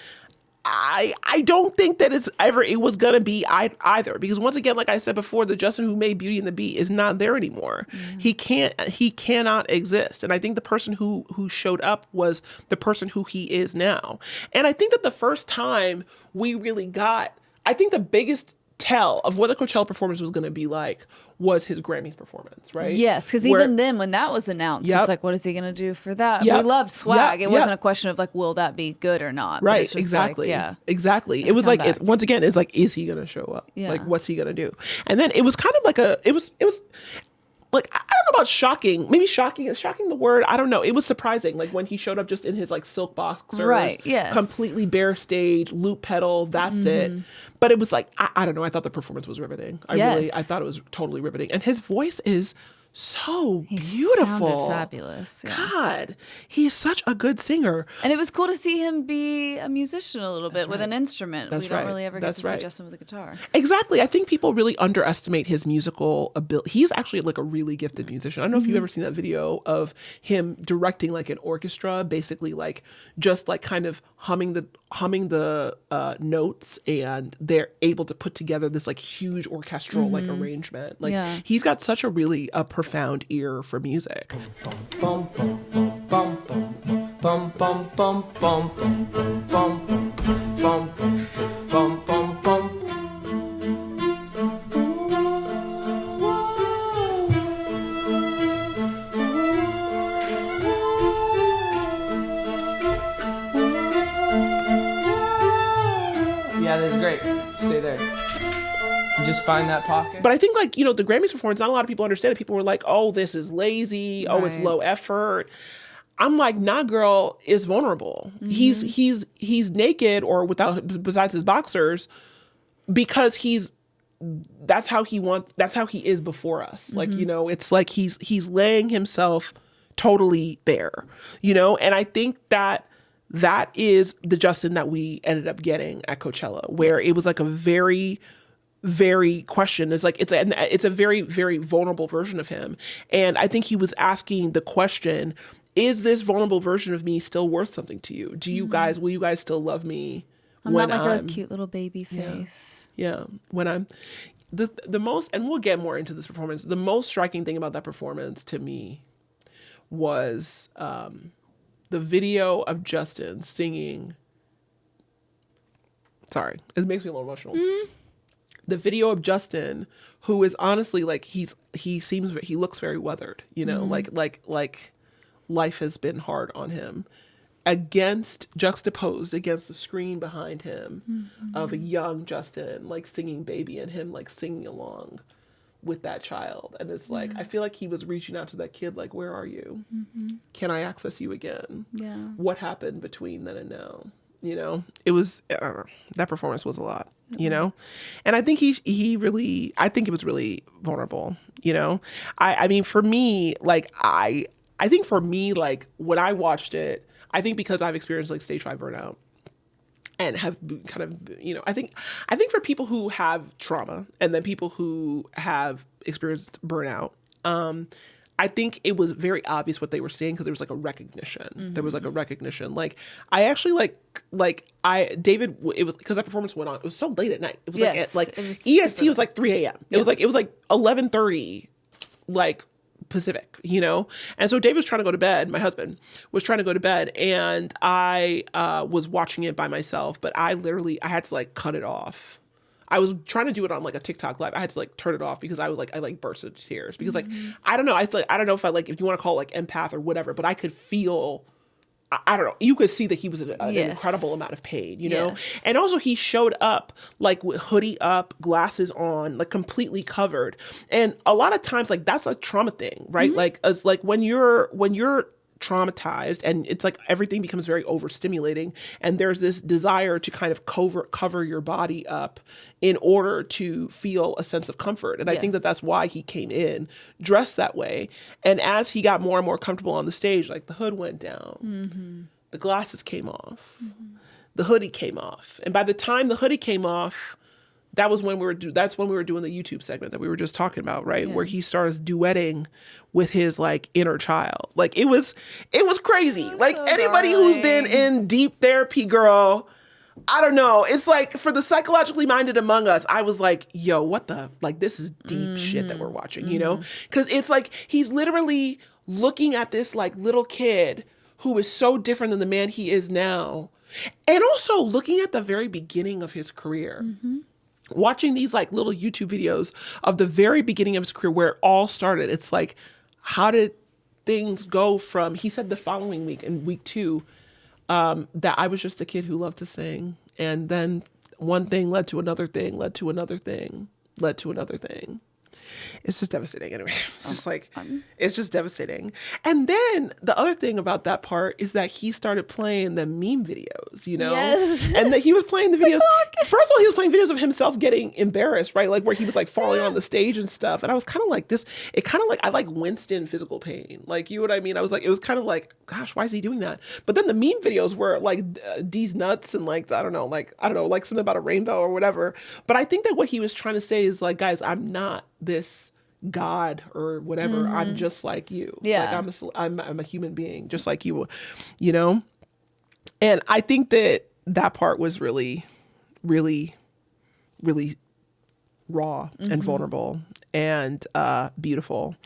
I don't think that it was going to be either, because once again, like I said before, the Justin who made Beauty and the Beat is not there anymore. He cannot exist. And I think the person who showed up was the person who he is now. And I think that the first time we really I think the biggest tell of what the Coachella performance was going to be like was his Grammys performance, right? Yes, because even then when that was announced, it's like, what is he going to do for that? We loved swag. It wasn't a question of like, will that be good or not? Right, exactly. Like, exactly. It was like, once again, it's like, is he going to show up? Yeah. Like, what's he going to do? And then it was kind of like it was like, I don't know about shocking. Maybe shocking. Is shocking the word? I don't know. It was surprising. Like when he showed up just in his like silk boxers. Right, yes. Completely bare stage, loop pedal. That's it. But it was like, I don't know. I thought the performance was riveting. I thought it was totally riveting. And his voice is so beautiful. Fabulous. Yeah. God, he's such a good singer. And it was cool to see him be a musician a little bit with an instrument. We don't really ever get to see Justin with a guitar. Exactly. I think people really underestimate his musical ability. He's actually like a really gifted musician. I don't know if you've ever seen that video of him directing like an orchestra, basically like just like kind of humming the notes, and they're able to put together this like huge orchestral like arrangement. Like he's got such a really profound ear for music. stay there. You just find that pocket. But I think, like, the Grammys performance, not a lot of people understand it. People were like, oh, this is lazy. Oh, it's low effort. I'm like, nah, girl, is vulnerable. He's naked or besides his boxers because that's how he is before us. Like, it's like he's laying himself totally bare, and I think that is the Justin that we ended up getting at Coachella, where it was like a very, very question. It's like, it's a very, very vulnerable version of him. And I think he was asking the question, is this vulnerable version of me still worth something to you? Will you guys still love me? I'm not like a cute little baby face. Yeah. When I'm the most, and we'll get more into this performance. The most striking thing about that performance to me was the video of Justin singing. Sorry, it makes me a little emotional. The video of Justin, who is honestly like he looks very weathered, like life has been hard on him, juxtaposed against the screen behind him of a young Justin like singing Baby and him like singing along with that child. And it's like, I feel like he was reaching out to that kid like, where are you? Can I access you again? Yeah. What happened between then and now? It was, I don't know, that performance was a lot, and I think I think it was really vulnerable, I mean, for me, like, I think for me, like, when I watched it, I think because I've experienced like stage 5 burnout and have kind of, I think for people who have trauma and then people who have experienced burnout, I think it was very obvious what they were saying because there was like a recognition. There was like a recognition. Like, I actually David, it was because that performance went on. It was so late at night. It was EST was like 3 a.m. It was like 11:30, like Pacific, And so David was trying to go to bed. My husband was trying to go to bed, and I was watching it by myself. But I had to like cut it off. I was trying to do it on like a TikTok live. I had to like turn it off because I burst into tears because like, I don't know. I don't know if if you want to call it like empath or whatever, but I could feel, I don't know. You could see that he was in an incredible amount of pain, Yes. And also he showed up like with hoodie up, glasses on, like completely covered. And a lot of times like that's a trauma thing, right? Like as like when you're traumatized and it's like everything becomes very overstimulating and there's this desire to kind of cover your body up in order to feel a sense of comfort. And I think that that's why he came in dressed that way. And as he got more and more comfortable on the stage, like the hood went down, the glasses came off, the hoodie came off. And by the time the hoodie came off, that's when we were doing the YouTube segment that we were just talking about, right? Yeah. Where he starts duetting with his like inner child. Like it was crazy. Like anybody who's been in deep therapy, girl, I don't know. It's like for the psychologically minded among us, I was like, yo, what the, like this is deep shit that we're watching, Because it's like he's literally looking at this like little kid who is so different than the man he is now. And also looking at the very beginning of his career. Watching these like little YouTube videos of the very beginning of his career where it all started. It's like, how did things go from, he said the following week, in week 2, that I was just a kid who loved to sing. And then one thing led to another thing, led to another thing, led to another thing. It's just devastating anyway. It's just like, it's just devastating. And then the other thing about that part is that he started playing the meme videos, Yes. And that he was playing the videos. First of all, he was playing videos of himself getting embarrassed, right? Like where he was like falling on the stage and stuff. And I was kind of like I like winced in physical pain. Like, you know what I mean? I was like, it was kind of like, gosh, why is he doing that? But then the meme videos were like D's nuts and like, I don't know, like something about a rainbow or whatever. But I think that what he was trying to say is like, guys, I'm not this God or whatever. I'm just like you. Yeah. Like I'm a human being just like you, And I think that part was really, really, really raw and vulnerable and beautiful.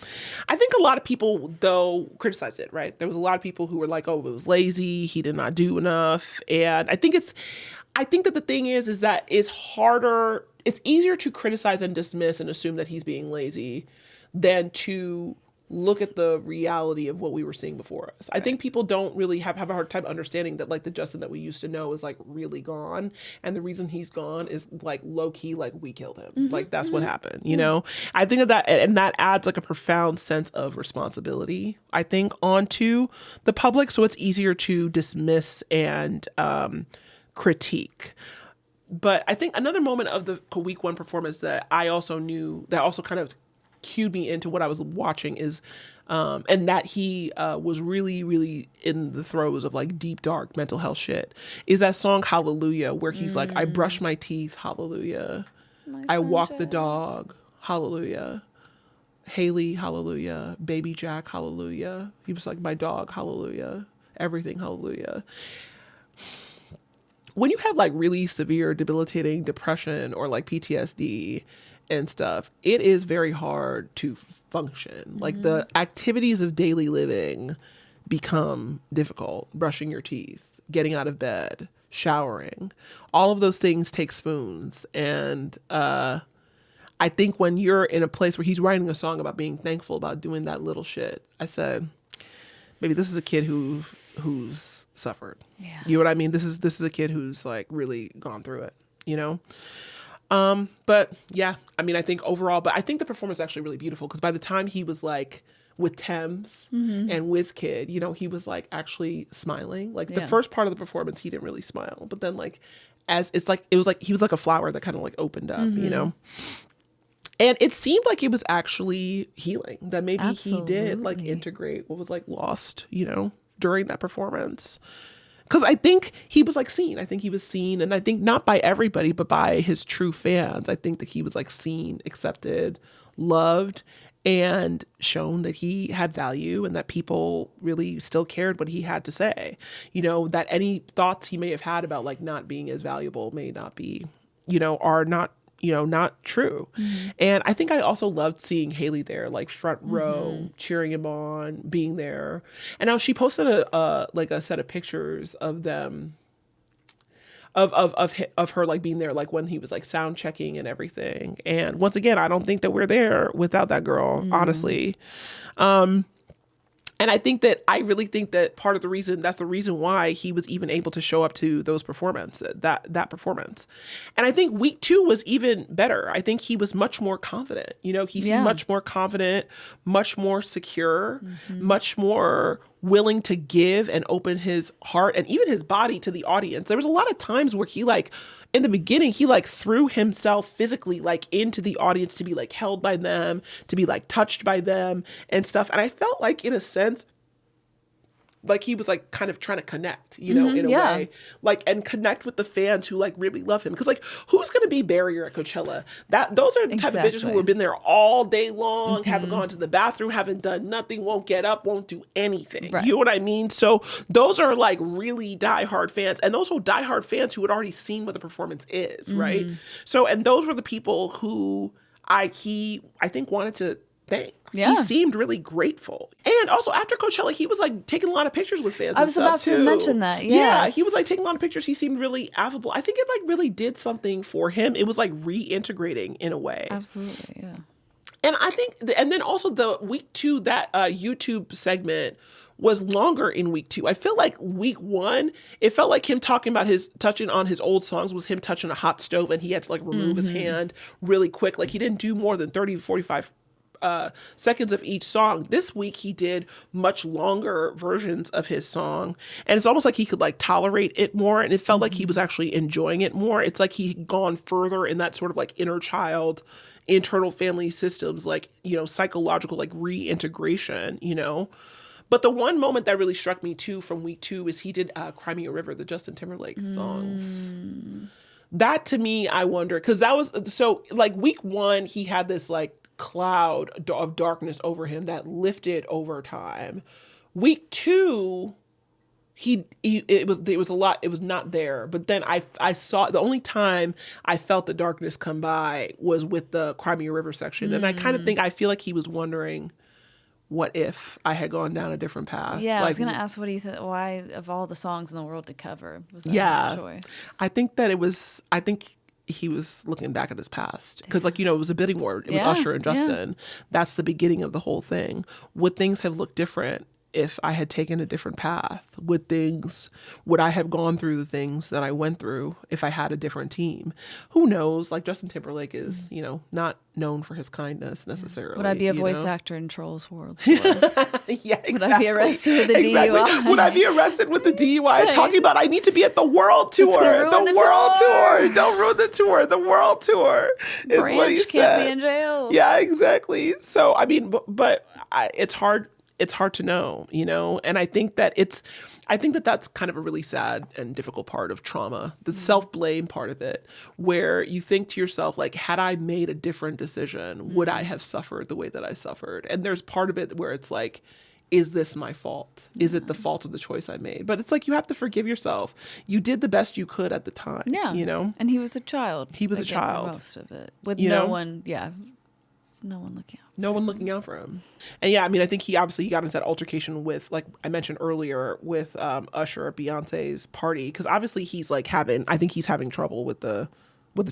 I think a lot of people though criticized it, right? There was a lot of people who were like, oh, it was lazy. He did not do enough. And I think that the thing is that it's easier to criticize and dismiss and assume that he's being lazy than to look at the reality of what we were seeing before us. I think people don't really have a hard time understanding that like the Justin that we used to know is like really gone. And the reason he's gone is like low key, like we killed him. Like that's what happened, you know? I think that and that adds like a profound sense of responsibility, I think, onto the public. So it's easier to dismiss and critique. But I think another moment of the week 1 performance that I also knew that also kind of cued me into what I was watching is, and that he was really, really in the throes of like deep, dark mental health shit, is that song Hallelujah, where he's like, I brush my teeth, hallelujah. I walk the dog, hallelujah. Haley, hallelujah. Baby Jack, hallelujah. He was like, my dog, hallelujah. Everything, hallelujah. When you have like really severe debilitating depression or like PTSD and stuff, it is very hard to function. Like the activities of daily living become difficult. Brushing your teeth, getting out of bed, showering, all of those things take spoons. And I think when you're in a place where he's writing a song about being thankful about doing that little shit, I said, maybe this is a kid who's suffered. Yeah. You know what I mean? This is a kid who's like really gone through it, you know? But yeah, I mean, I think overall, but I think the performance is actually really beautiful because by the time he was like with Thames and WizKid, you know, he was like actually smiling. Like the first part of the performance, he didn't really smile, but then like as it's like, it was like, he was like a flower that kind of like opened up, you know? And it seemed like it was actually healing, that maybe he did like integrate what was like lost, you know, during that performance. Because I think he was like seen. I think he was seen. And I think not by everybody, but by his true fans. I think that he was like seen, accepted, loved, and shown that he had value and that people really still cared what he had to say. You know, that any thoughts he may have had about like not being as valuable may not be, you know, are not, you know, not true. And I think I also loved seeing Haley there, like front row, cheering him on, being there. And now she posted a set of pictures of them, of her like being there, like when he was like sound checking and everything. And once again, I don't think that we're there without that girl, honestly. And I really think that part of the reason, that's the reason why he was even able to show up to those performances, that performance. And I think week 2 was even better. I think he was much more confident. You know, he seemed much more confident, much more secure, much more willing to give and open his heart and even his body to the audience. There was a lot of times where he like, in the beginning, he like threw himself physically like into the audience to be like held by them, to be like touched by them and stuff. And I felt like in a sense, like he was like kind of trying to connect, you know, in a way, like, and connect with the fans who like really love him. Cause like, who's going to be barrier at Coachella? Those are the type of bitches who have been there all day long, haven't gone to the bathroom, haven't done nothing, won't get up, won't do anything. Right. You know what I mean? So those are like really diehard fans, and those are diehard fans who had already seen what the performance is. Right. So, and those were the people who I think wanted to thank. Yeah. He seemed really grateful. And also after Coachella, he was like taking a lot of pictures with fans. I was about to mention that. Yes. Yeah, he was like taking a lot of pictures. He seemed really affable. I think it like really did something for him. It was like reintegrating in a way. Absolutely, yeah. And I think, and then also the week 2, that YouTube segment was longer in week 2. I feel like week 1, it felt like him talking about touching on his old songs was him touching a hot stove and he had to like remove his hand really quick. Like he didn't do more than 30 to 45 seconds of each song. This week he did much longer versions of his song, and it's almost like he could like tolerate it more, and it felt like he was actually enjoying it more. It's like he'd gone further in that sort of like inner child, internal family systems, like, you know, psychological like reintegration, you know. But the one moment that really struck me too from week 2 is he did Cry Me a River, the Justin Timberlake songs. That to me, I wonder, because that was, so like week 1, he had this like cloud of darkness over him that lifted over time. Week 2, it was a lot, it was not there. But then I saw, the only time I felt the darkness come by was with the Cry Me a River section. And I kind of I feel like he was wondering, what if I had gone down a different path? Yeah, like, I was going to ask, what do you think, why of all the songs in the world to cover was that his choice? I think that it was, he was looking back at his past. Because, like, you know, it was a bidding war. It was Usher and Justin. That's the beginning of the whole thing. Would things have looked different if I had taken a different path? Would I have gone through the things that I went through if I had a different team? Who knows? Like, Justin Timberlake is, you know, not known for his kindness necessarily. Would I be a voice actor in Trolls World? Yeah, exactly. Would I be arrested with a DUI? Would I be arrested with the DUI? Talking about I need to be at the world tour. The world tour. Don't ruin the tour. The world tour is Branch what he said. can't be in jail. Yeah, exactly. So, I mean, but it's hard. It's hard to know, you know? And I think that that's kind of a really sad and difficult part of trauma, the self-blame part of it, where you think to yourself, like, had I made a different decision, would I have suffered the way that I suffered? And there's part of it where it's like, is this my fault? Is it the fault of the choice I made? But it's like, you have to forgive yourself. You did the best you could at the time, you know? And he was a child. He was a child. For most of it. With no one looking out. No one looking out for him. And yeah, I mean, I think he got into that altercation with, like I mentioned earlier, with Usher at Beyonce's party. Because obviously he's having trouble with the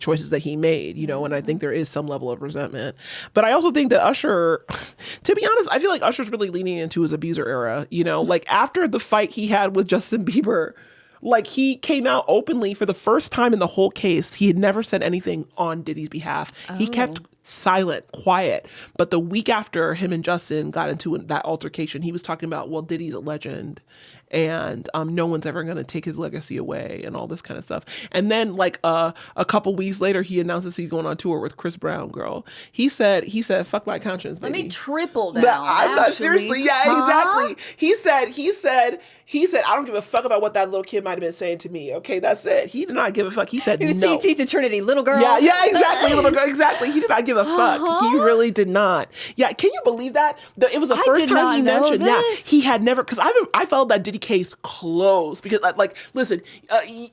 choices that he made, you know, and I think there is some level of resentment. But I also think that Usher, to be honest, I feel like Usher's really leaning into his abuser era, you know, like after the fight he had with Justin Bieber, like he came out openly for the first time in the whole case. He had never said anything on Diddy's behalf. He kept silent, quiet. But the week after him and Justin got into that altercation, he was talking about, well, Diddy's a legend and no one's ever going to take his legacy away and all this kind of stuff. And then like a couple weeks later, he announces he's going on tour with Chris Brown, girl. He said, fuck my conscience, baby. Let me triple down. I'm not seriously. Yeah, exactly. He said, I don't give a fuck about what that little kid might have been saying to me. Okay, that's it. He did not give a fuck. He said, he was no. TT to Trinity, little girl. Yeah, exactly, little girl. Exactly. He did not give a fuck. He really did not. Yeah, can you believe that? It was the first time he mentioned. Yeah, he had never, because I felt that Diddy case closed because, like, listen,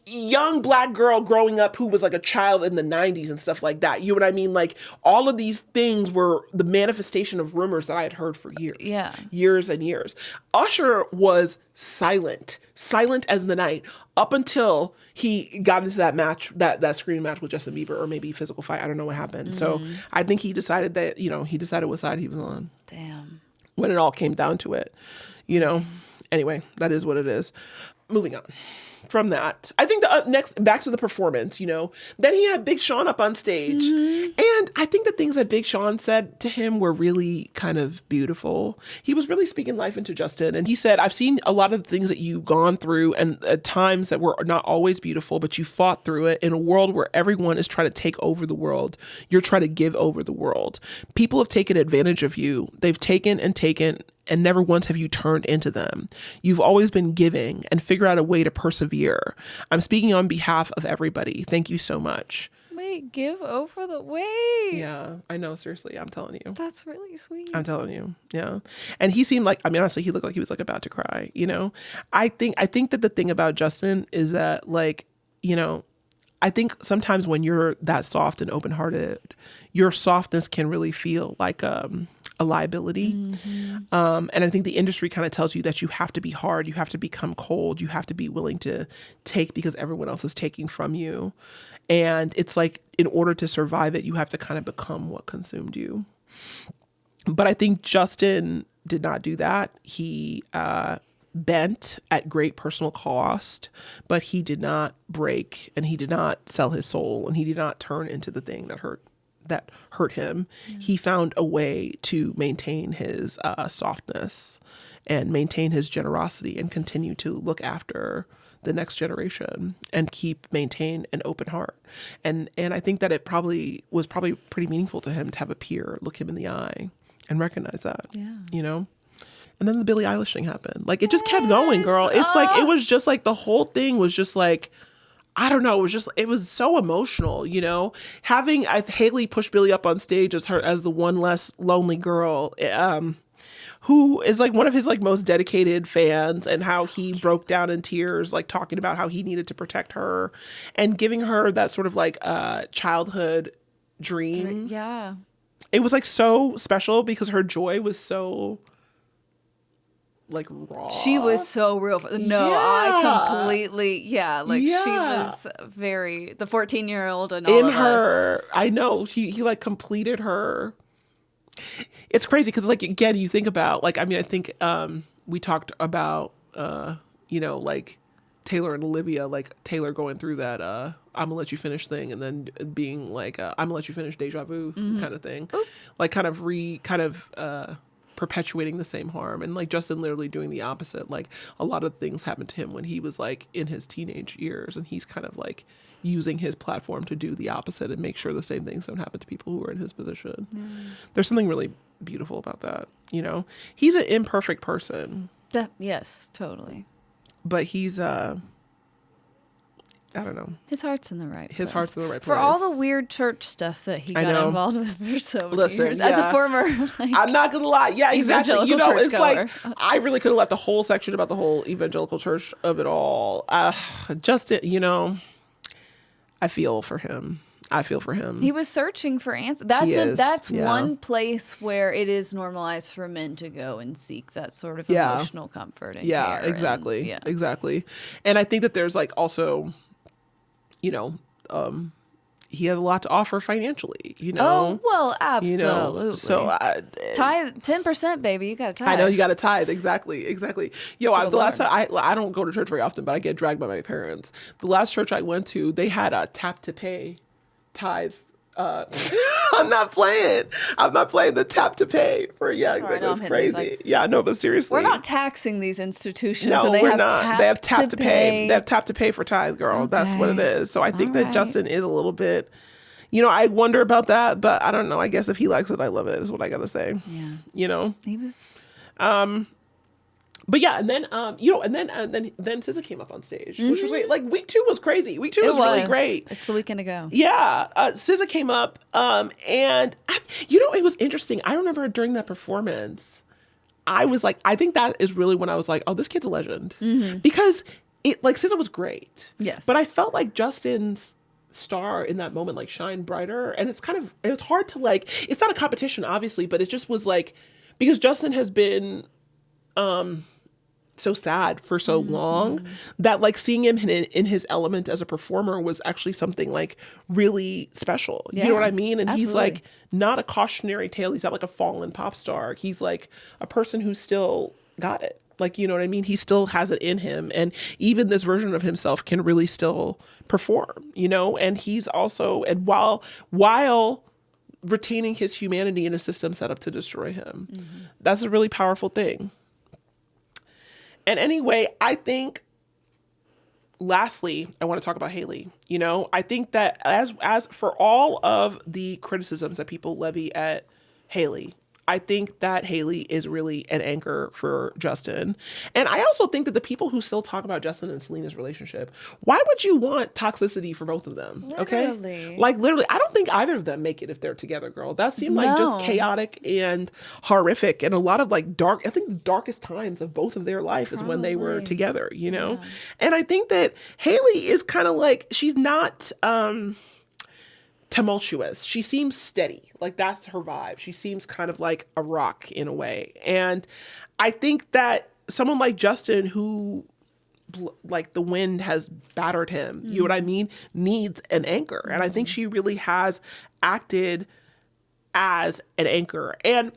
young black girl growing up who was like a child in the 90s and stuff like that. You know what I mean? Like, all of these things were the manifestation of rumors that I had heard for years. Yeah. Years and years. Usher was silent as the night up until he got into that match, that screen match with Justin Bieber, or maybe physical fight. I don't know what happened. So I think he decided that, you know, he decided what side he was on. Damn. When it all came down to it, you know. Anyway, that is what it is. Moving on from that, I think the next, back to the performance, you know, then he had Big Sean up on stage. And I think the things that Big Sean said to him were really kind of beautiful. He was really speaking life into Justin. And he said, I've seen a lot of the things that you've gone through, and at times that were not always beautiful, but you fought through it in a world where everyone is trying to take over the world. You're trying to give over the world. People have taken advantage of you. They've taken and never once have you turned into them. You've always been giving and figure out a way to persevere. I'm speaking on behalf of everybody. Thank you so much. Wait, give over the way. Yeah, I know. Seriously, I'm telling you. That's really sweet. I'm telling you. Yeah. And he seemed like, I mean, honestly, he looked like he was like about to cry, you know? I think that the thing about Justin is that, like, you know, I think sometimes when you're that soft and open-hearted, your softness can really feel like a liability. And I think the industry kind of tells you that you have to be hard, you have to become cold, you have to be willing to take because everyone else is taking from you. And it's like, in order to survive it, you have to kind of become what consumed you. But I think Justin did not do that. He bent at great personal cost, but he did not break, and he did not sell his soul, and he did not turn into the thing that hurt him. He found a way to maintain his softness and maintain his generosity and continue to look after the next generation and maintain an open heart. And I think that it was pretty meaningful to him to have a peer look him in the eye and recognize that, you know? And then the Billie Eilish thing happened. Like, it just kept going, girl. It's like, it was just like, the whole thing was just like, I don't know. It was so emotional, you know, having Haley push Billie up on stage as the one less lonely girl, who is like one of his like most dedicated fans, and how he broke down in tears, like talking about how he needed to protect her and giving her that sort of like childhood dream. Yeah. It was like so special because her joy was so like raw. She was so real. I completely, she was very, the 14-year-old and all in of her. us. I know he like completed her. It's crazy because like again, you think about like I think we talked about like Taylor and Olivia, like Taylor going through that I'm gonna let you finish thing, and then being like I'm gonna let you finish deja vu kind of thing. Ooh. Like kind of perpetuating the same harm, and like Justin literally doing the opposite. Like a lot of things happened to him when he was like in his teenage years, and he's kind of like using his platform to do the opposite and make sure the same things don't happen to people who are in his position. There's something really beautiful about that. He's an imperfect person. Yes, totally. But he's I don't know. His heart's in the right place. His heart's in the right place. For all the weird church stuff that he got involved with for so many years. Yeah. As a former, I'm not going to lie. Yeah, exactly. It's goer. Like, I really could have left the whole section about the whole evangelical church of it all. Justin, I feel for him. He was searching for answers. That's one place where it is normalized for men to go and seek that sort of emotional comfort and care. Exactly. Exactly. And I think that there's like also, he has a lot to offer financially, Oh, well, absolutely. So tithe 10%, baby. You got to tithe. I know you got to tithe. Exactly. The last time I don't go to church very often, but I get dragged by my parents. The last church I went to, they had a tap to pay tithe. I'm not playing the tap to pay for that was crazy. No, but seriously, we're not taxing these institutions. No, so we're not. They have tap to pay. They have tap to pay for tithe, girl. Okay. That's what it is. So I think that Justin is a little bit. I wonder about that, but I don't know. I guess if he likes it, I love it. Is what I gotta say. Yeah. He was. But yeah, and then then SZA came up on stage, which was great. Like week 2 was crazy. Week 2 was really great. It's the weekend ago. Yeah, SZA came up, and it was interesting. I remember during that performance, I was like, I think that is really when I was like, oh, this kid's a legend, because SZA was great. Yes, but I felt like Justin's star in that moment like shined brighter, and it's hard to like. It's not a competition, obviously, but it just was like because Justin has been. So sad for so long that like seeing him in his element as a performer was actually something like really special. You know what I mean? And absolutely. He's like not a cautionary tale. He's not like a fallen pop star. He's like a person who still got it. Like, you know what I mean? He still has it in him. And even this version of himself can really still perform, and he's also, and while retaining his humanity in a system set up to destroy him, that's a really powerful thing. And anyway, I think, lastly, I want to talk about Haley. I think that as for all of the criticisms that people levy at Haley, I think that Haley is really an anchor for Justin. And I also think that the people who still talk about Justin and Selena's relationship, why would you want toxicity for both of them? Literally. Okay? Like literally, I don't think either of them make it if they're together, girl. That seemed like just chaotic and horrific and a lot of like dark, I think the darkest times of both of their life is when they were together, Yeah. And I think that Haley is kind of like, she's not, tumultuous. She seems steady. Like that's her vibe. She seems kind of like a rock in a way. And I think that someone like Justin who like the wind has battered him, you know what I mean, needs an anchor. And I think she really has acted as an anchor. And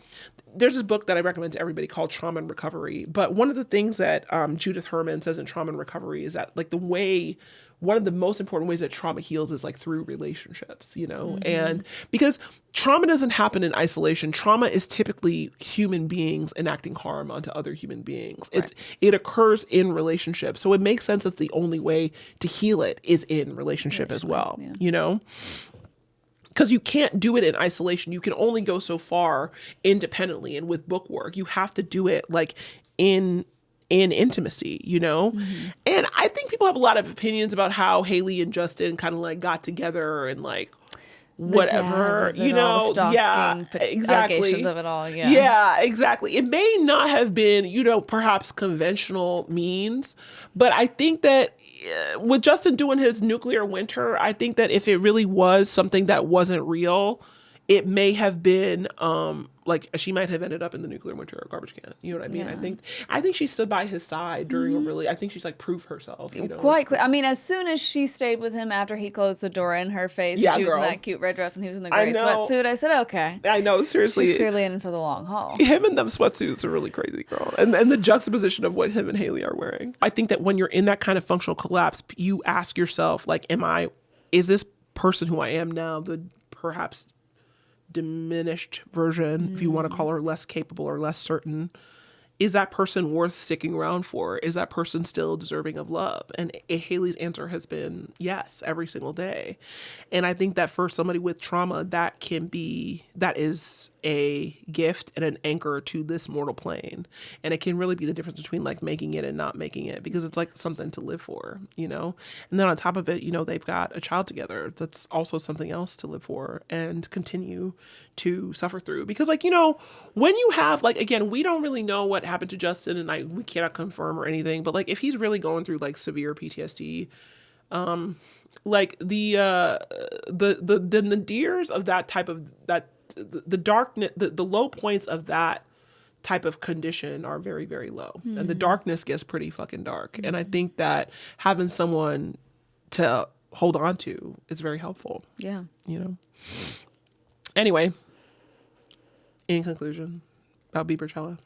there's this book that I recommend to everybody called Trauma and Recovery. But one of the things that Judith Herman says in Trauma and Recovery is that like one of the most important ways that trauma heals is like through relationships, and because trauma doesn't happen in isolation. Trauma is typically human beings enacting harm onto other human beings. Right. It occurs in relationships. So it makes sense that the only way to heal it is in relationship as well, because you can't do it in isolation. You can only go so far independently. And with book work, you have to do it like in intimacy, And I think people have a lot of opinions about how Haley and Justin kind of like got together and like whatever, yeah, exactly. Of it all, yeah, exactly. It may not have been, perhaps conventional means, but I think that with Justin doing his nuclear winter, I think that if it really was something that wasn't real, it may have been like she might have ended up in the nuclear winter or garbage can. You know what I mean? Yeah. I think she stood by his side during a really. I think she's like proved herself. You know? Quite clear. I mean, as soon as she stayed with him after he closed the door in her face, and she was in that cute red dress and he was in the gray sweatsuit, I said, okay. I know, seriously. She's clearly in for the long haul. Him and them sweatsuits are really crazy, girl. And the juxtaposition of what him and Haley are wearing. I think that when you're in that kind of functional collapse, you ask yourself, like, is this person who I am now the perhaps diminished version, if you want to call her less capable or less certain, is that person worth sticking around for? Is that person still deserving of love? And Haley's answer has been yes, every single day. And I think that for somebody with trauma, that is a gift and an anchor to this mortal plane. And it can really be the difference between like making it and not making it, because it's like something to live for, you know? And then on top of it, you know, they've got a child together. That's also something else to live for and continue to suffer through. Because like, you know, when you have like, again, we don't really know what happened to Justin, and we cannot confirm or anything, but like if he's really going through like severe PTSD, like the nadirs of that type of the darkness, the low points of that type of condition are very, very low. And the darkness gets pretty fucking dark. And I think that having someone to hold on to is very helpful. Yeah. You know? Anyway, in conclusion about Bieberchella,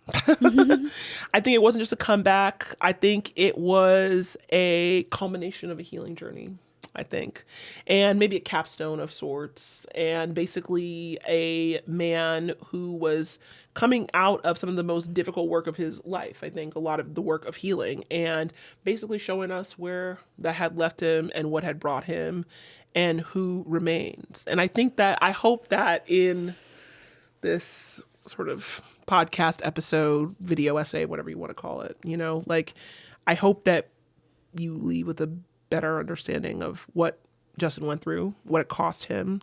I think it wasn't just a comeback. I think it was a culmination of a healing journey, I think, and maybe a capstone of sorts, and basically a man who was coming out of some of the most difficult work of his life. I think a lot of the work of healing, and basically showing us where that had left him and what had brought him and who remains. And I think that, I hope that in this sort of podcast episode, video essay, whatever you want to call it, you know, like, I hope that you leave with a better understanding of what Justin went through, what it cost him,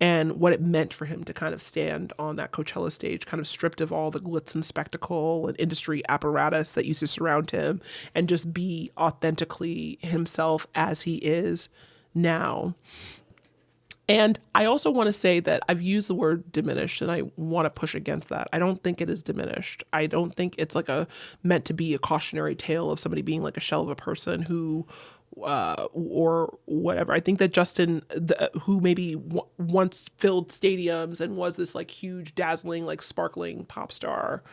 and what it meant for him to kind of stand on that Coachella stage, kind of stripped of all the glitz and spectacle and industry apparatus that used to surround him, and just be authentically himself as he is now. And I also want to say that I've used the word diminished, and I want to push against that. I don't think it is diminished. I don't think it's like meant to be a cautionary tale of somebody being like a shell of a person who, or whatever. I think that Justin, who maybe once filled stadiums and was this like huge, dazzling, like sparkling pop star,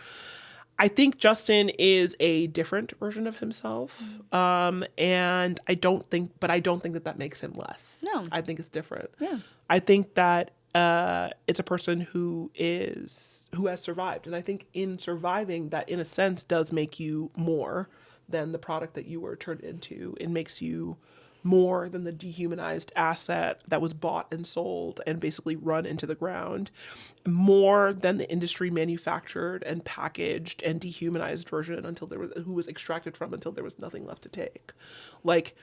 I think Justin is a different version of himself. And I don't think that makes him less. No. I think it's different. Yeah. I think that it's a person who has survived. And I think in surviving, that in a sense does make you more than the product that you were turned into. It makes you more than the dehumanized asset that was bought and sold and basically run into the ground, more than the industry manufactured and packaged and dehumanized version who was extracted from until there was nothing left to take. Like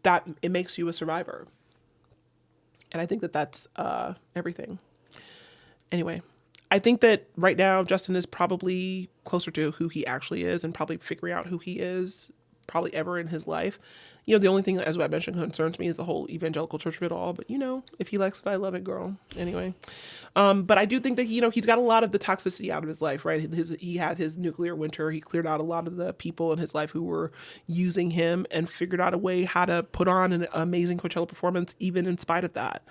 that, it makes you a survivor. And I think that that's everything. Anyway, I think that right now Justin is probably closer to who he actually is, and probably figuring out who he is probably ever in his life. You know, the only thing, as I mentioned, concerns me is the whole evangelical church of it all. But, you know, if he likes it, I love it, girl. Anyway. But I do think that, you know, he's got a lot of the toxicity out of his life, right? He had his nuclear winter. He cleared out a lot of the people in his life who were using him, and figured out a way how to put on an amazing Coachella performance, even in spite of that.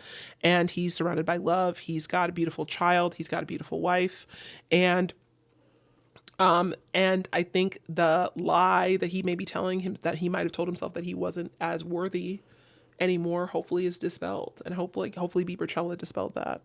And he's surrounded by love. He's got a beautiful child. He's got a beautiful wife. And I think the lie that he may be telling him, that he might have told himself that he wasn't as worthy anymore, hopefully is dispelled. And hopefully Bieberchella dispelled that.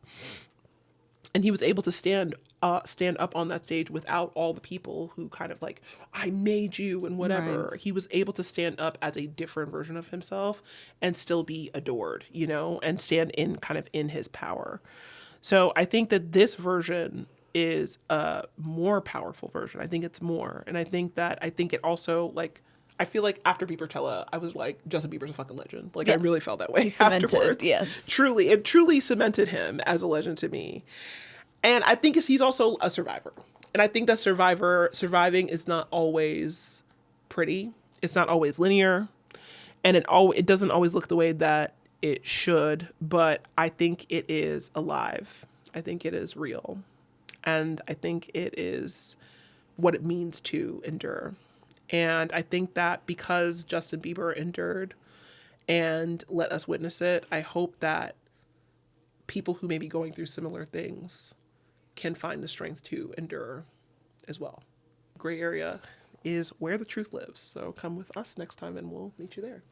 And he was able to stand up on that stage without all the people who kind of like, I made you and whatever. Right. He was able to stand up as a different version of himself and still be adored, you know, and stand in kind of in his power. So I think that this version is a more powerful version. I think it's more. And I think it also, like, I feel like after Bieberchella, I was like, Justin Bieber's a fucking legend. Like, yeah. I really felt that way afterwards. Yes. Truly, it truly cemented him as a legend to me. And I think he's also a survivor. And I think that surviving is not always pretty. It's not always linear. And it doesn't always look the way that it should. But I think it is alive. I think it is real. And I think it is what it means to endure. And I think that because Justin Bieber endured and let us witness it, I hope that people who may be going through similar things can find the strength to endure as well. Gray area is where the truth lives. So come with us next time and we'll meet you there.